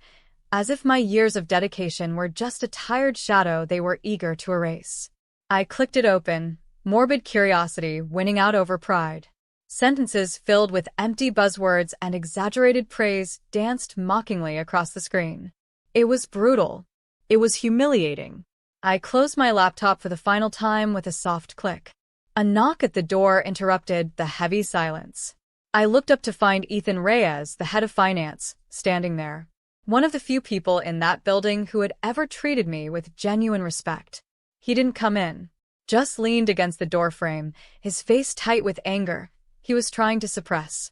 as if my years of dedication were just a tired shadow they were eager to erase. I clicked it open, morbid curiosity winning out over pride. Sentences filled with empty buzzwords and exaggerated praise danced mockingly across the screen. It was brutal. It was humiliating. I closed my laptop for the final time with a soft click. A knock at the door interrupted the heavy silence. I looked up to find Ethan Reyes, the head of finance, standing there. One of the few people in that building who had ever treated me with genuine respect. He didn't come in, just leaned against the doorframe, his face tight with anger he was trying to suppress.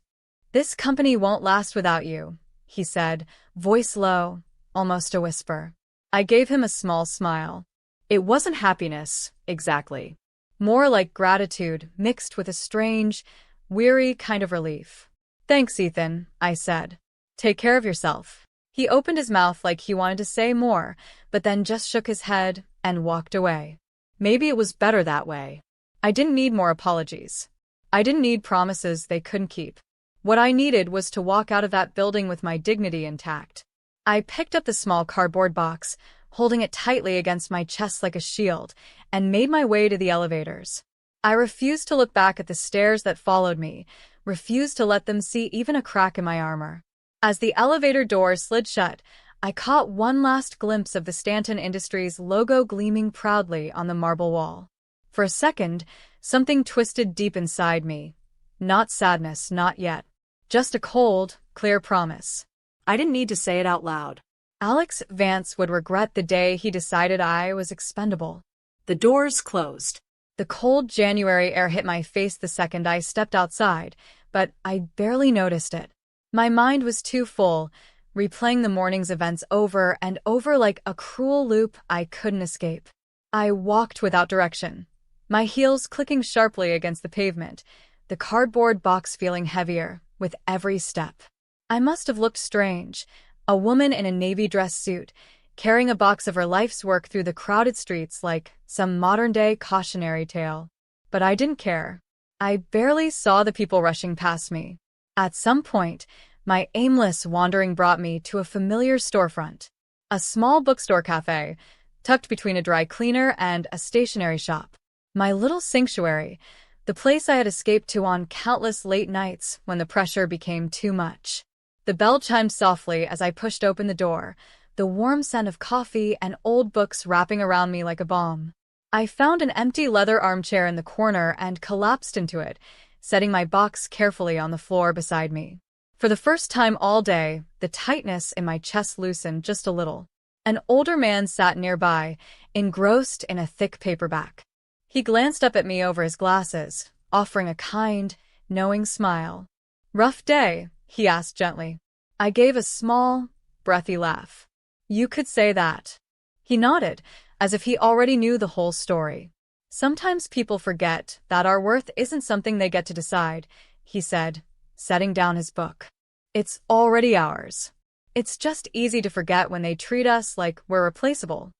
"This company won't last without you," he said, voice low, almost a whisper. I gave him a small smile. It wasn't happiness, exactly. More like gratitude mixed with a strange, weary kind of relief. "Thanks, Ethan," I said. "Take care of yourself." He opened his mouth like he wanted to say more, but then just shook his head and walked away. Maybe it was better that way. I didn't need more apologies. I didn't need promises they couldn't keep. What I needed was to walk out of that building with my dignity intact. I picked up the small cardboard box, holding it tightly against my chest like a shield, and made my way to the elevators. I refused to look back at the stairs that followed me, refused to let them see even a crack in my armor. As the elevator door slid shut, I caught one last glimpse of the Stanton Industries logo gleaming proudly on the marble wall. For a second, something twisted deep inside me. Not sadness, not yet. Just a cold, clear promise. I didn't need to say it out loud. Alex Vance would regret the day he decided I was expendable. The doors closed. The cold January air hit my face the second I stepped outside, but I barely noticed it. My mind was too full, replaying the morning's events over and over like a cruel loop I couldn't escape. I walked without direction, my heels clicking sharply against the pavement, the cardboard box feeling heavier with every step. I must have looked strange, a woman in a navy dress suit, carrying a box of her life's work through the crowded streets like some modern-day cautionary tale. But I didn't care. I barely saw the people rushing past me. At some point, my aimless wandering brought me to a familiar storefront. A small bookstore cafe, tucked between a dry cleaner and a stationery shop. My little sanctuary, the place I had escaped to on countless late nights when the pressure became too much. The bell chimed softly as I pushed open the door, the warm scent of coffee and old books wrapping around me like a balm. I found an empty leather armchair in the corner and collapsed into it, setting my box carefully on the floor beside me. For the first time all day, the tightness in my chest loosened just a little. An older man sat nearby, engrossed in a thick paperback. He glanced up at me over his glasses, offering a kind, knowing smile. "Rough day?" he asked gently. I gave a small, breathy laugh. "You could say that." He nodded, as if he already knew the whole story. "Sometimes people forget that our worth isn't something they get to decide," he said, setting down his book. "It's already ours. It's just easy to forget when they treat us like we're replaceable."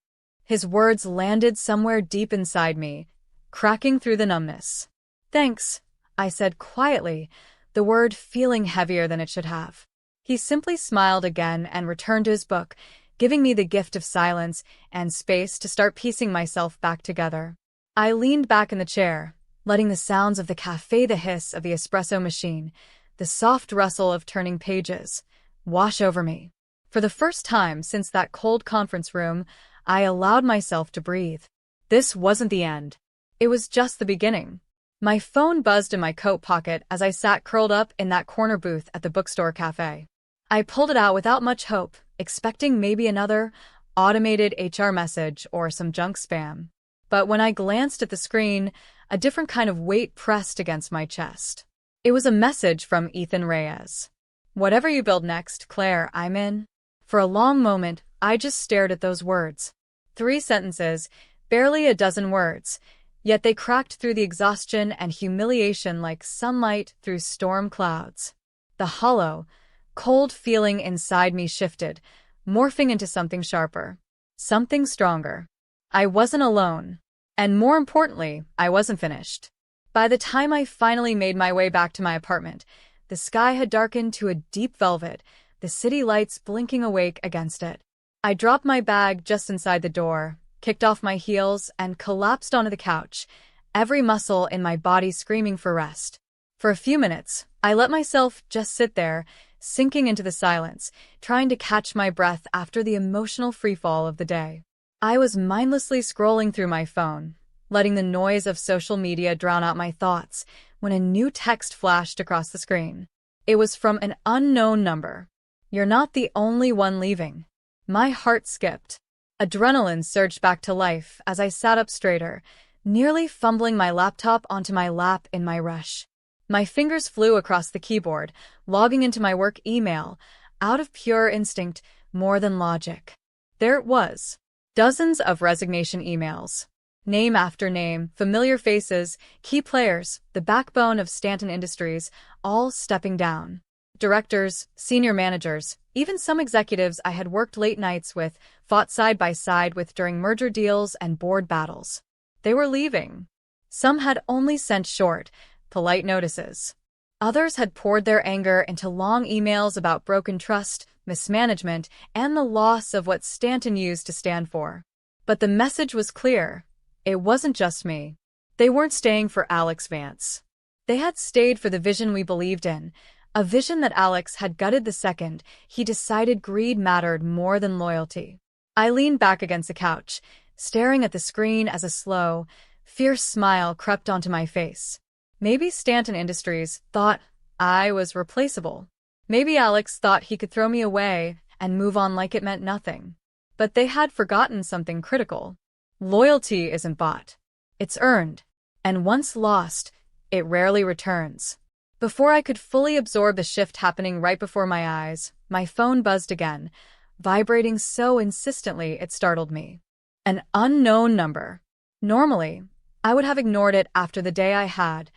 His words landed somewhere deep inside me, cracking through the numbness. "Thanks," I said quietly, the word feeling heavier than it should have. He simply smiled again and returned to his book, giving me the gift of silence and space to start piecing myself back together. I leaned back in the chair, letting the sounds of the cafe, the hiss of the espresso machine, the soft rustle of turning pages, wash over me. For the first time since that cold conference room, I allowed myself to breathe. This wasn't the end. It was just the beginning. My phone buzzed in my coat pocket as I sat curled up in that corner booth at the bookstore cafe. I pulled it out without much hope, expecting maybe another automated HR message or some junk spam. But when I glanced at the screen, a different kind of weight pressed against my chest. It was a message from Ethan Reyes. "Whatever you build next, Claire, I'm in." For a long moment, I just stared at those words. 3 sentences, barely a dozen words, yet they cracked through the exhaustion and humiliation like sunlight through storm clouds. The hollow, cold feeling inside me shifted, morphing into something sharper, something stronger. I wasn't alone. And more importantly, I wasn't finished. By the time I finally made my way back to my apartment, the sky had darkened to a deep velvet, the city lights blinking awake against it. I dropped my bag just inside the door, kicked off my heels, and collapsed onto the couch, every muscle in my body screaming for rest. For a few minutes, I let myself just sit there, sinking into the silence, trying to catch my breath after the emotional freefall of the day. I was mindlessly scrolling through my phone, letting the noise of social media drown out my thoughts, when a new text flashed across the screen. It was from an unknown number. "You're not the only one leaving." My heart skipped. Adrenaline surged back to life as I sat up straighter, nearly fumbling my laptop onto my lap in my rush. My fingers flew across the keyboard, logging into my work email, out of pure instinct, more than logic. There it was. Dozens of resignation emails. Name after name, familiar faces, key players, the backbone of Stanton Industries, all stepping down. Directors, senior managers, even some executives I had worked late nights with, fought side by side with during merger deals and board battles. They were leaving. Some had only sent short, polite notices. Others had poured their anger into long emails about broken trust, mismanagement, and the loss of what Stanton used to stand for. But the message was clear. It wasn't just me. They weren't staying for Alex Vance. They had stayed for the vision we believed in, a vision that Alex had gutted the second he decided greed mattered more than loyalty. I leaned back against the couch, staring at the screen as a slow, fierce smile crept onto my face. Maybe Stanton Industries thought I was replaceable. Maybe Alex thought he could throw me away and move on like it meant nothing. But they had forgotten something critical. Loyalty isn't bought. It's earned. And once lost, it rarely returns. Before I could fully absorb the shift happening right before my eyes, my phone buzzed again, vibrating so insistently it startled me. An unknown number. Normally, I would have ignored it after the day I had,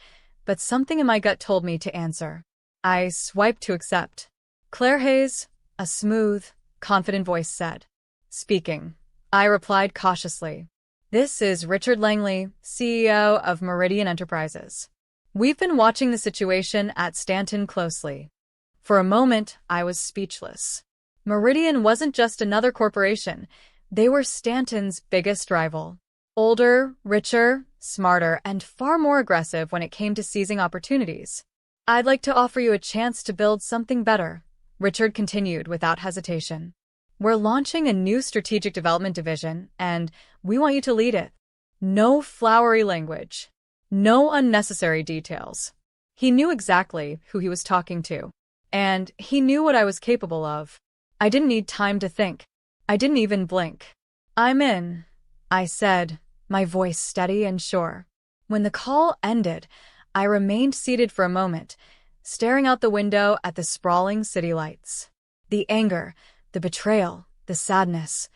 but something in my gut told me to answer. I swiped to accept. "Claire Hayes," a smooth, confident voice said. "Speaking." I replied cautiously. "This is Richard Langley, CEO of Meridian Enterprises. We've been watching the situation at Stanton closely." For a moment, I was speechless. Meridian wasn't just another corporation. They were Stanton's biggest rival. Older, richer, smarter, and far more aggressive when it came to seizing opportunities. "I'd like to offer you a chance to build something better," Richard continued without hesitation. "We're launching a new strategic development division, and we want you to lead it. No flowery language. No unnecessary details." He knew exactly who he was talking to, and he knew what I was capable of. I didn't need time to think. I didn't even blink. "I'm in," I said, my voice steady and sure. When the call ended, I remained seated for a moment, staring out the window at the sprawling city lights. The anger, the betrayal, the sadness,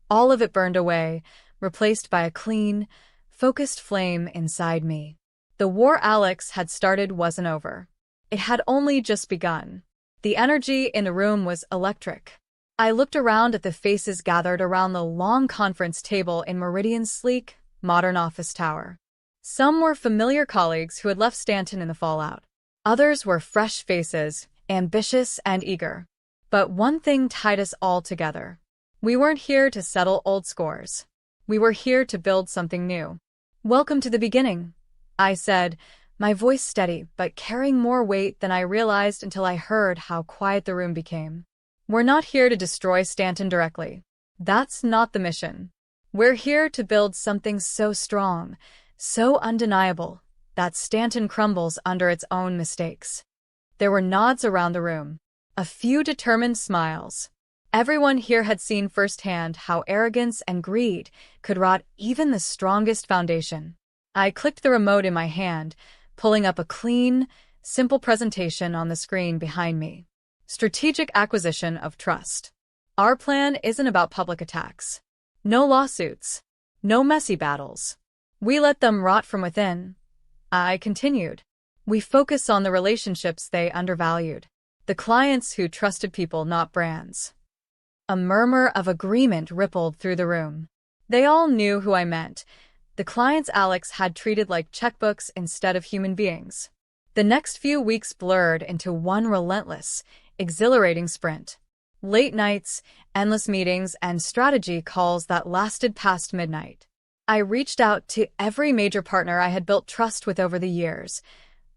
all of it burned away, replaced by a clean, focused flame inside me. The war Alex had started wasn't over. It had only just begun. The energy in the room was electric. I looked around at the faces gathered around the long conference table in Meridian's sleek, modern office tower. Some were familiar colleagues who had left Stanton in the fallout. Others were fresh faces, ambitious and eager. But one thing tied us all together. We weren't here to settle old scores. We were here to build something new. "Welcome to the beginning," I said, my voice steady but carrying more weight than I realized until I heard how quiet the room became. "We're not here to destroy Stanton directly. That's not the mission. We're here to build something so strong, so undeniable, that Stanton crumbles under its own mistakes." There were nods around the room. A few determined smiles. Everyone here had seen firsthand how arrogance and greed could rot even the strongest foundation. I clicked the remote in my hand, pulling up a clean, simple presentation on the screen behind me. Strategic acquisition of trust. Our plan isn't about public attacks. No lawsuits. No messy battles. We let them rot from within. I continued. We focus on the relationships they undervalued. The clients who trusted people, not brands. A murmur of agreement rippled through the room. They all knew who I meant. The clients Alex had treated like checkbooks instead of human beings. The next few weeks blurred into one relentless, exhilarating sprint. Late nights, endless meetings, and strategy calls that lasted past midnight. I reached out to every major partner I had built trust with over the years,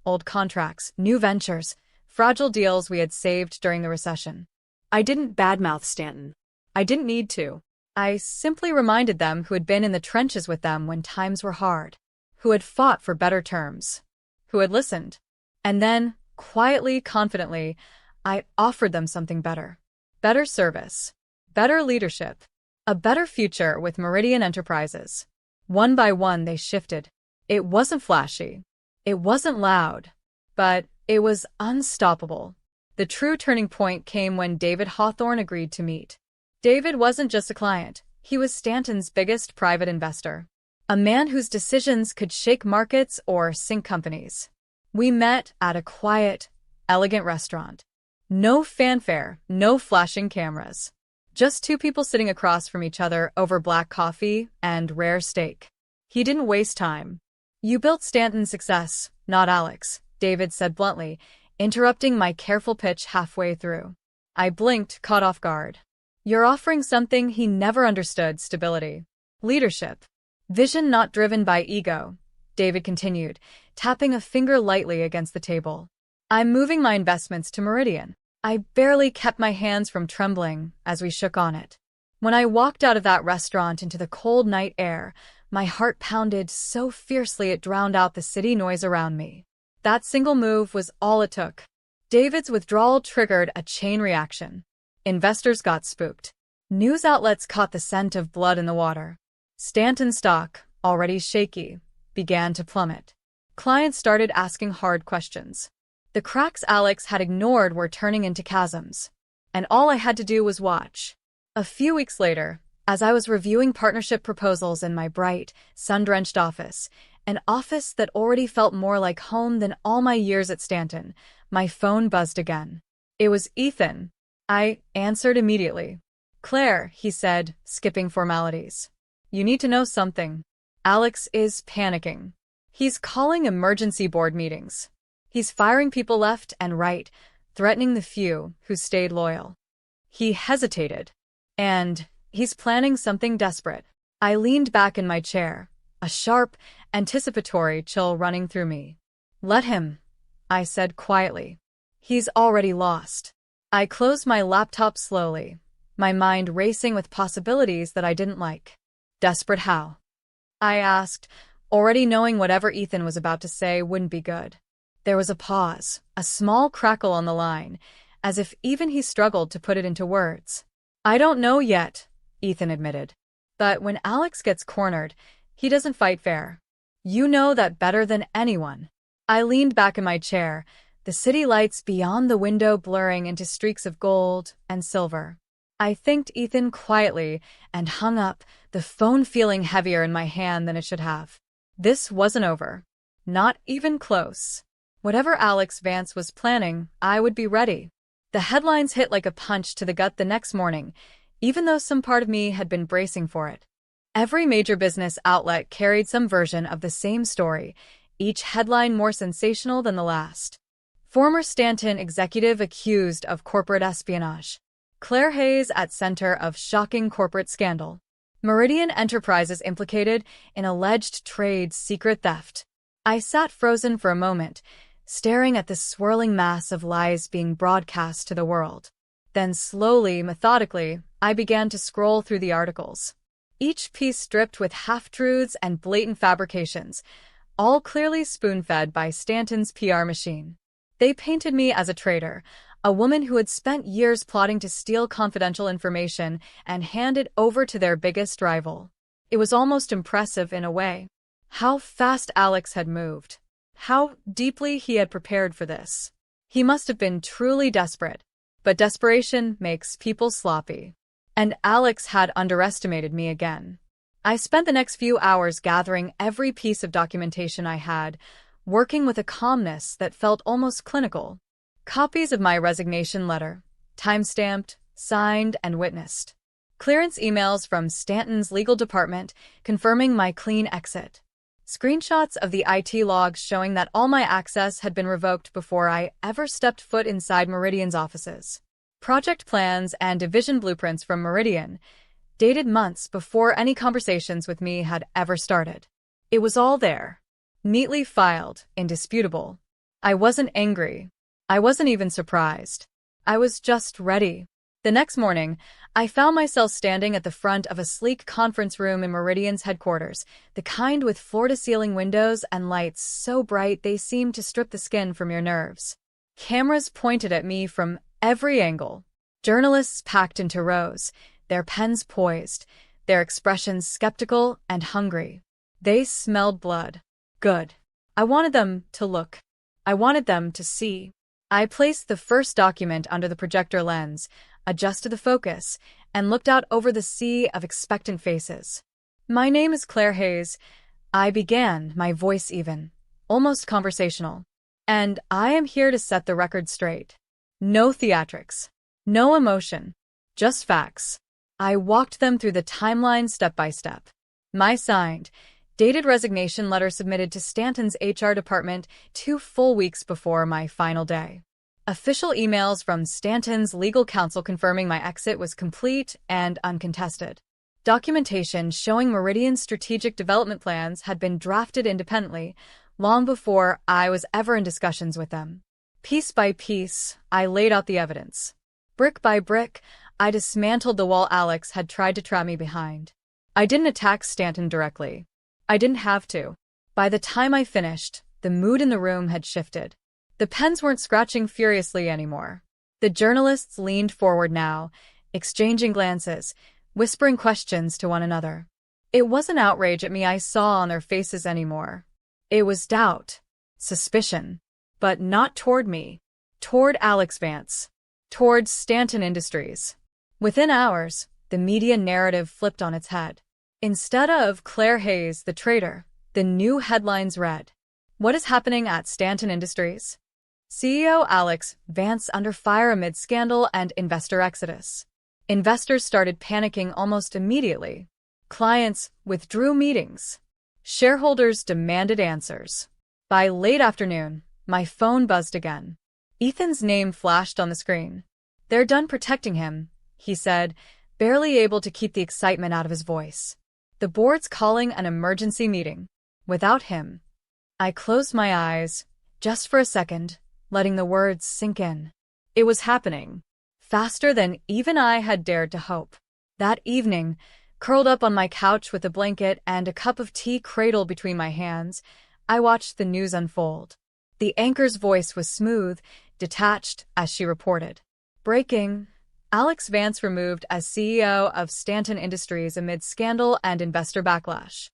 old contracts, new ventures, fragile deals we had saved during the recession. I didn't badmouth Stanton. I didn't need to. I simply reminded them who had been in the trenches with them when times were hard, who had fought for better terms, who had listened. And then, quietly, confidently, I offered them something better. Better service, better leadership, a better future with Meridian Enterprises. One by one they shifted. It wasn't flashy. It wasn't loud. But it was unstoppable. The true turning point came when David Hawthorne agreed to meet. David wasn't just a client. He was Stanton's biggest private investor. A man whose decisions could shake markets or sink companies. We met at a quiet, elegant restaurant. No fanfare, no flashing cameras. Just two people sitting across from each other over black coffee and rare steak. He didn't waste time. "You built Stanton's success, not Alex," David said bluntly, interrupting my careful pitch halfway through. I blinked, caught off guard. "You're offering something he never understood: stability, leadership, vision not driven by ego," David continued, tapping a finger lightly against the table. "I'm moving my investments to Meridian." I barely kept my hands from trembling as we shook on it. When I walked out of that restaurant into the cold night air, my heart pounded so fiercely it drowned out the city noise around me. That single move was all it took. David's withdrawal triggered a chain reaction. Investors got spooked. News outlets caught the scent of blood in the water. Stanton's stock, already shaky, began to plummet. Clients started asking hard questions. The cracks Alex had ignored were turning into chasms. And all I had to do was watch. A few weeks later, as I was reviewing partnership proposals in my bright, sun-drenched office, an office that already felt more like home than all my years at Stanton, my phone buzzed again. It was Ethan. I answered immediately. "Claire," he said, skipping formalities. "You need to know something. Alex is panicking. He's calling emergency board meetings. He's firing people left and right, threatening the few who stayed loyal." He hesitated. "And he's planning something desperate." I leaned back in my chair, a sharp, anticipatory chill running through me. "Let him," I said quietly. "He's already lost." I closed my laptop slowly, my mind racing with possibilities that I didn't like. "Desperate how?" I asked, already knowing whatever Ethan was about to say wouldn't be good. There was a pause, a small crackle on the line, as if even he struggled to put it into words. "I don't know yet," Ethan admitted. "But when Alex gets cornered, he doesn't fight fair. You know that better than anyone." I leaned back in my chair, the city lights beyond the window blurring into streaks of gold and silver. I thanked Ethan quietly and hung up, the phone feeling heavier in my hand than it should have. This wasn't over. Not even close. Whatever Alex Vance was planning, I would be ready. The headlines hit like a punch to the gut the next morning, even though some part of me had been bracing for it. Every major business outlet carried some version of the same story, each headline more sensational than the last. Former Stanton executive accused of corporate espionage. Claire Hayes at center of shocking corporate scandal. Meridian Enterprises implicated in alleged trade secret theft. I sat frozen for a moment, staring at the swirling mass of lies being broadcast to the world. Then slowly, methodically, I began to scroll through the articles. Each piece dripped with half-truths and blatant fabrications, all clearly spoon-fed by Stanton's PR machine. They painted me as a traitor, a woman who had spent years plotting to steal confidential information and hand it over to their biggest rival. It was almost impressive in a way. How fast Alex had moved. How deeply he had prepared for this. He must have been truly desperate. But desperation makes people sloppy. And Alex had underestimated me again. I spent the next few hours gathering every piece of documentation I had, working with a calmness that felt almost clinical. Copies of my resignation letter, time-stamped, signed, and witnessed. Clearance emails from Stanton's legal department confirming my clean exit. Screenshots of the IT logs showing that all my access had been revoked before I ever stepped foot inside Meridian's offices. Project plans and division blueprints from Meridian, dated months before any conversations with me had ever started. It was all there. Neatly filed, indisputable. I wasn't angry. I wasn't even surprised. I was just ready. The next morning, I found myself standing at the front of a sleek conference room in Meridian's headquarters, the kind with floor-to-ceiling windows and lights so bright they seemed to strip the skin from your nerves. Cameras pointed at me from every angle. Journalists packed into rows, their pens poised, their expressions skeptical and hungry. They smelled blood. Good. I wanted them to look. I wanted them to see. I placed the first document under the projector lens, adjusted the focus, and looked out over the sea of expectant faces. "My name is Claire Hayes," I began, my voice even, almost conversational. "And I am here to set the record straight. No theatrics. No emotion. Just facts." I walked them through the timeline step by step. My signed, dated resignation letter submitted to Stanton's HR department 2 full weeks before my final day. Official emails from Stanton's legal counsel confirming my exit was complete and uncontested. Documentation showing Meridian's strategic development plans had been drafted independently, long before I was ever in discussions with them. Piece by piece, I laid out the evidence. Brick by brick, I dismantled the wall Alex had tried to trap me behind. I didn't attack Stanton directly. I didn't have to. By the time I finished, the mood in the room had shifted. The pens weren't scratching furiously anymore. The journalists leaned forward now, exchanging glances, whispering questions to one another. It wasn't outrage at me I saw on their faces anymore. It was doubt, suspicion, but not toward me, toward Alex Vance, toward Stanton Industries. Within hours, the media narrative flipped on its head. Instead of Claire Hayes, the traitor, the new headlines read, "What is happening at Stanton Industries? CEO Alex Vance under fire amid scandal and investor exodus." Investors started panicking almost immediately. Clients withdrew meetings. Shareholders demanded answers. By late afternoon, my phone buzzed again. Ethan's name flashed on the screen. "They're done protecting him," he said, barely able to keep the excitement out of his voice. "The board's calling an emergency meeting. Without him." I closed my eyes, just for a second, letting the words sink in. It was happening, faster than even I had dared to hope. That evening, curled up on my couch with a blanket and a cup of tea cradled between my hands, I watched the news unfold. The anchor's voice was smooth, detached, as she reported. Breaking: Alex Vance removed as CEO of Stanton Industries amid scandal and investor backlash.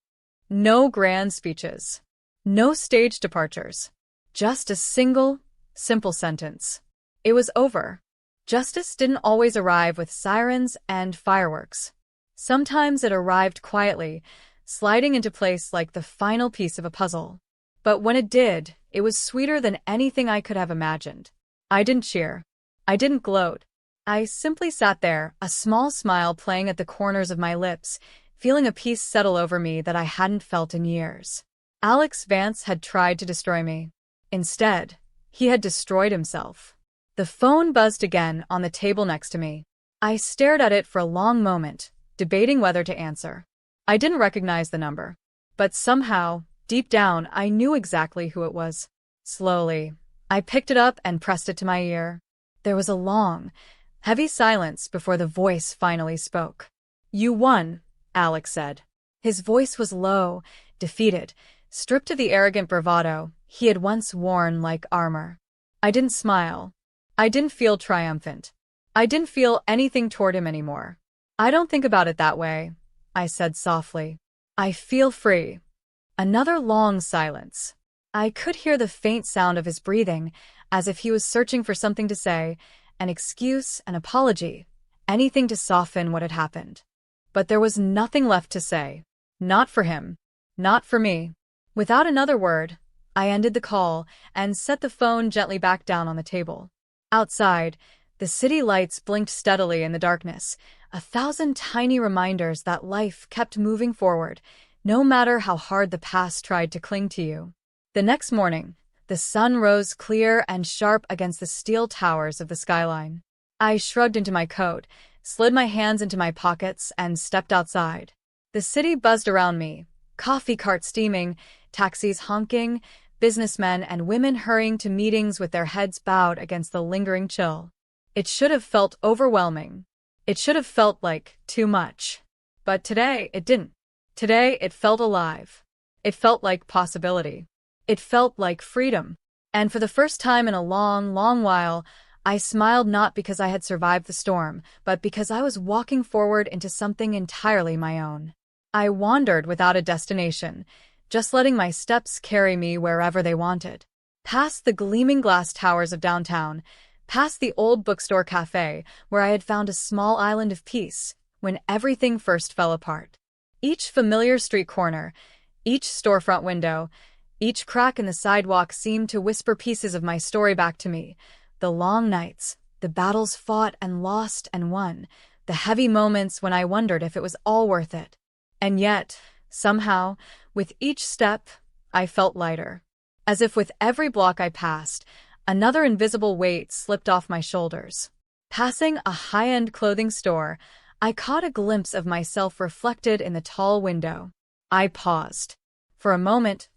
No grand speeches. No stage departures. Just a single, simple sentence. It was over. Justice didn't always arrive with sirens and fireworks. Sometimes it arrived quietly, sliding into place like the final piece of a puzzle. But when it did, it was sweeter than anything I could have imagined. I didn't cheer. I didn't gloat. I simply sat there, a small smile playing at the corners of my lips, feeling a peace settle over me that I hadn't felt in years. Alex Vance had tried to destroy me. Instead, he had destroyed himself. The phone buzzed again on the table next to me. I stared at it for a long moment, debating whether to answer. I didn't recognize the number. But somehow, deep down, I knew exactly who it was. Slowly, I picked it up and pressed it to my ear. There was a long, heavy silence before the voice finally spoke. "You won," Alex said. His voice was low, defeated, stripped of the arrogant bravado he had once worn like armor. I didn't smile. I didn't feel triumphant. I didn't feel anything toward him anymore. "I don't think about it that way," I said softly. "I feel free." Another long silence. I could hear the faint sound of his breathing, as if he was searching for something to say, an excuse, an apology, anything to soften what had happened. But there was nothing left to say. Not for him. Not for me. Without another word, I ended the call and set the phone gently back down on the table. Outside, the city lights blinked steadily in the darkness, 1,000 tiny reminders that life kept moving forward, no matter how hard the past tried to cling to you. The next morning, the sun rose clear and sharp against the steel towers of the skyline. I shrugged into my coat, slid my hands into my pockets, and stepped outside. The city buzzed around me, coffee carts steaming, taxis honking, businessmen and women hurrying to meetings with their heads bowed against the lingering chill. It should have felt overwhelming. It should have felt like too much. But today, it didn't. Today, it felt alive. It felt like possibility. It felt like freedom. And for the first time in a long, long while, I smiled not because I had survived the storm, but because I was walking forward into something entirely my own. I wandered without a destination, just letting my steps carry me wherever they wanted. Past the gleaming glass towers of downtown, past the old bookstore cafe where I had found a small island of peace when everything first fell apart. Each familiar street corner, each storefront window, each crack in the sidewalk seemed to whisper pieces of my story back to me. The long nights, the battles fought and lost and won, the heavy moments when I wondered if it was all worth it. And yet, somehow, with each step, I felt lighter. As if with every block I passed, another invisible weight slipped off my shoulders. Passing a high-end clothing store, I caught a glimpse of myself reflected in the tall window. I paused. For a moment,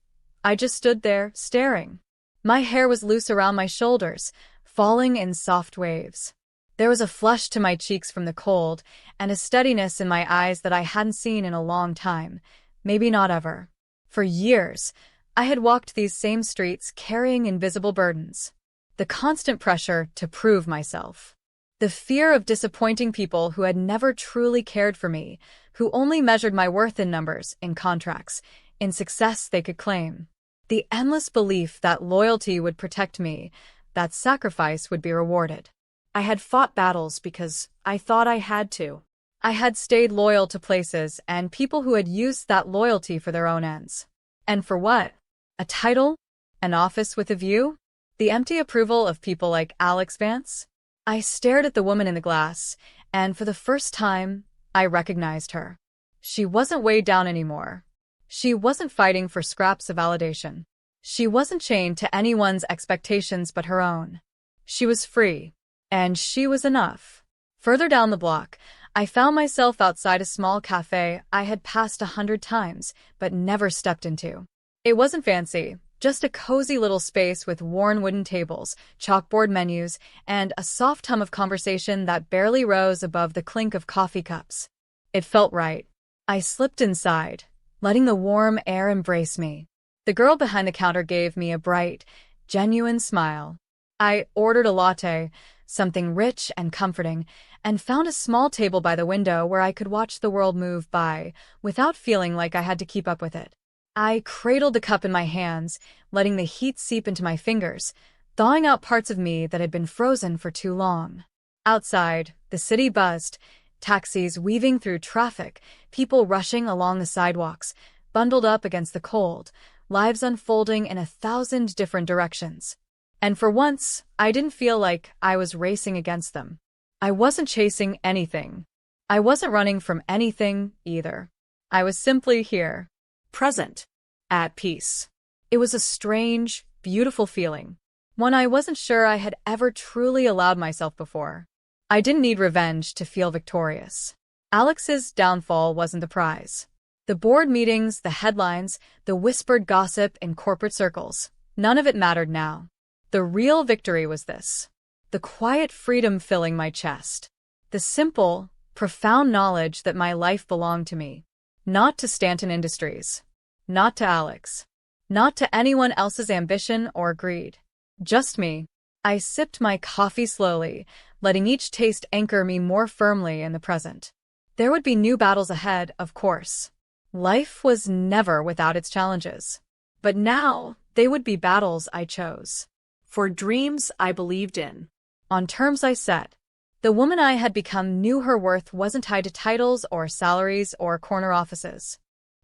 I just stood there, staring. My hair was loose around my shoulders, falling in soft waves. There was a flush to my cheeks from the cold, and a steadiness in my eyes that I hadn't seen in a long time, maybe not ever. For years, I had walked these same streets carrying invisible burdens. The constant pressure to prove myself. The fear of disappointing people who had never truly cared for me, who only measured my worth in numbers, in contracts, in success they could claim. The endless belief that loyalty would protect me, that sacrifice would be rewarded. I had fought battles because I thought I had to. I had stayed loyal to places and people who had used that loyalty for their own ends. And for what? A title? An office with a view? The empty approval of people like Alex Vance? I stared at the woman in the glass, and for the first time, I recognized her. She wasn't weighed down anymore. She wasn't fighting for scraps of validation. She wasn't chained to anyone's expectations but her own. She was free. And she was enough. Further down the block, I found myself outside a small cafe I had passed 100 times, but never stepped into. It wasn't fancy, just a cozy little space with worn wooden tables, chalkboard menus, and a soft hum of conversation that barely rose above the clink of coffee cups. It felt right. I slipped inside, letting the warm air embrace me. The girl behind the counter gave me a bright, genuine smile. I ordered a latte, something rich and comforting, and found a small table by the window where I could watch the world move by without feeling like I had to keep up with it. I cradled the cup in my hands, letting the heat seep into my fingers, thawing out parts of me that had been frozen for too long. Outside, the city buzzed, taxis weaving through traffic, people rushing along the sidewalks, bundled up against the cold, lives unfolding in 1,000 different directions. And for once, I didn't feel like I was racing against them. I wasn't chasing anything. I wasn't running from anything, either. I was simply here. Present. At peace. It was a strange, beautiful feeling. One I wasn't sure I had ever truly allowed myself before. I didn't need revenge to feel victorious. Alex's downfall wasn't the prize. The board meetings, the headlines, the whispered gossip in corporate circles, none of it mattered now. The real victory was this. The quiet freedom filling my chest. The simple, profound knowledge that my life belonged to me. Not to Stanton Industries. Not to Alex. Not to anyone else's ambition or greed. Just me. I sipped my coffee slowly, letting each taste anchor me more firmly in the present. There would be new battles ahead, of course. Life was never without its challenges. But now, they would be battles I chose. For dreams I believed in. On terms I set. The woman I had become knew her worth wasn't tied to titles or salaries or corner offices.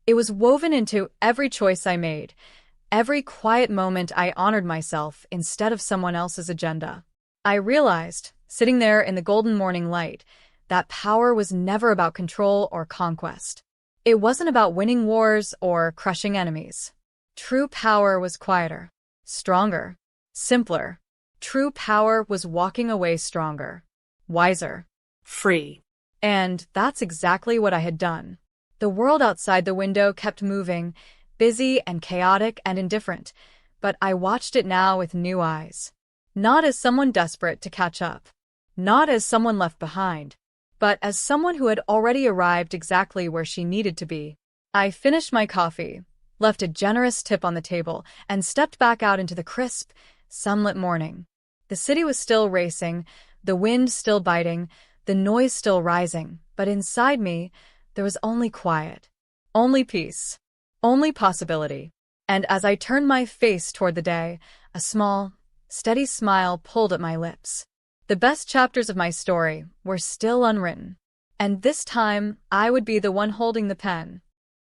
It was woven into every choice I made, every quiet moment I honored myself instead of someone else's agenda. I realized, sitting there in the golden morning light, that power was never about control or conquest. It wasn't about winning wars or crushing enemies. True power was quieter, stronger. Simpler. True power was walking away stronger, wiser, free. And that's exactly what I had done. The world outside the window kept moving, busy and chaotic and indifferent, but I watched it now with new eyes. Not as someone desperate to catch up. Not as someone left behind. But as someone who had already arrived exactly where she needed to be. I finished my coffee, left a generous tip on the table, and stepped back out into the crisp, sunlit morning. The city was still racing, the wind still biting, the noise still rising, but inside me, there was only quiet. Only peace. Only possibility. And as I turned my face toward the day, a small, steady smile pulled at my lips. The best chapters of my story were still unwritten. And this time, I would be the one holding the pen,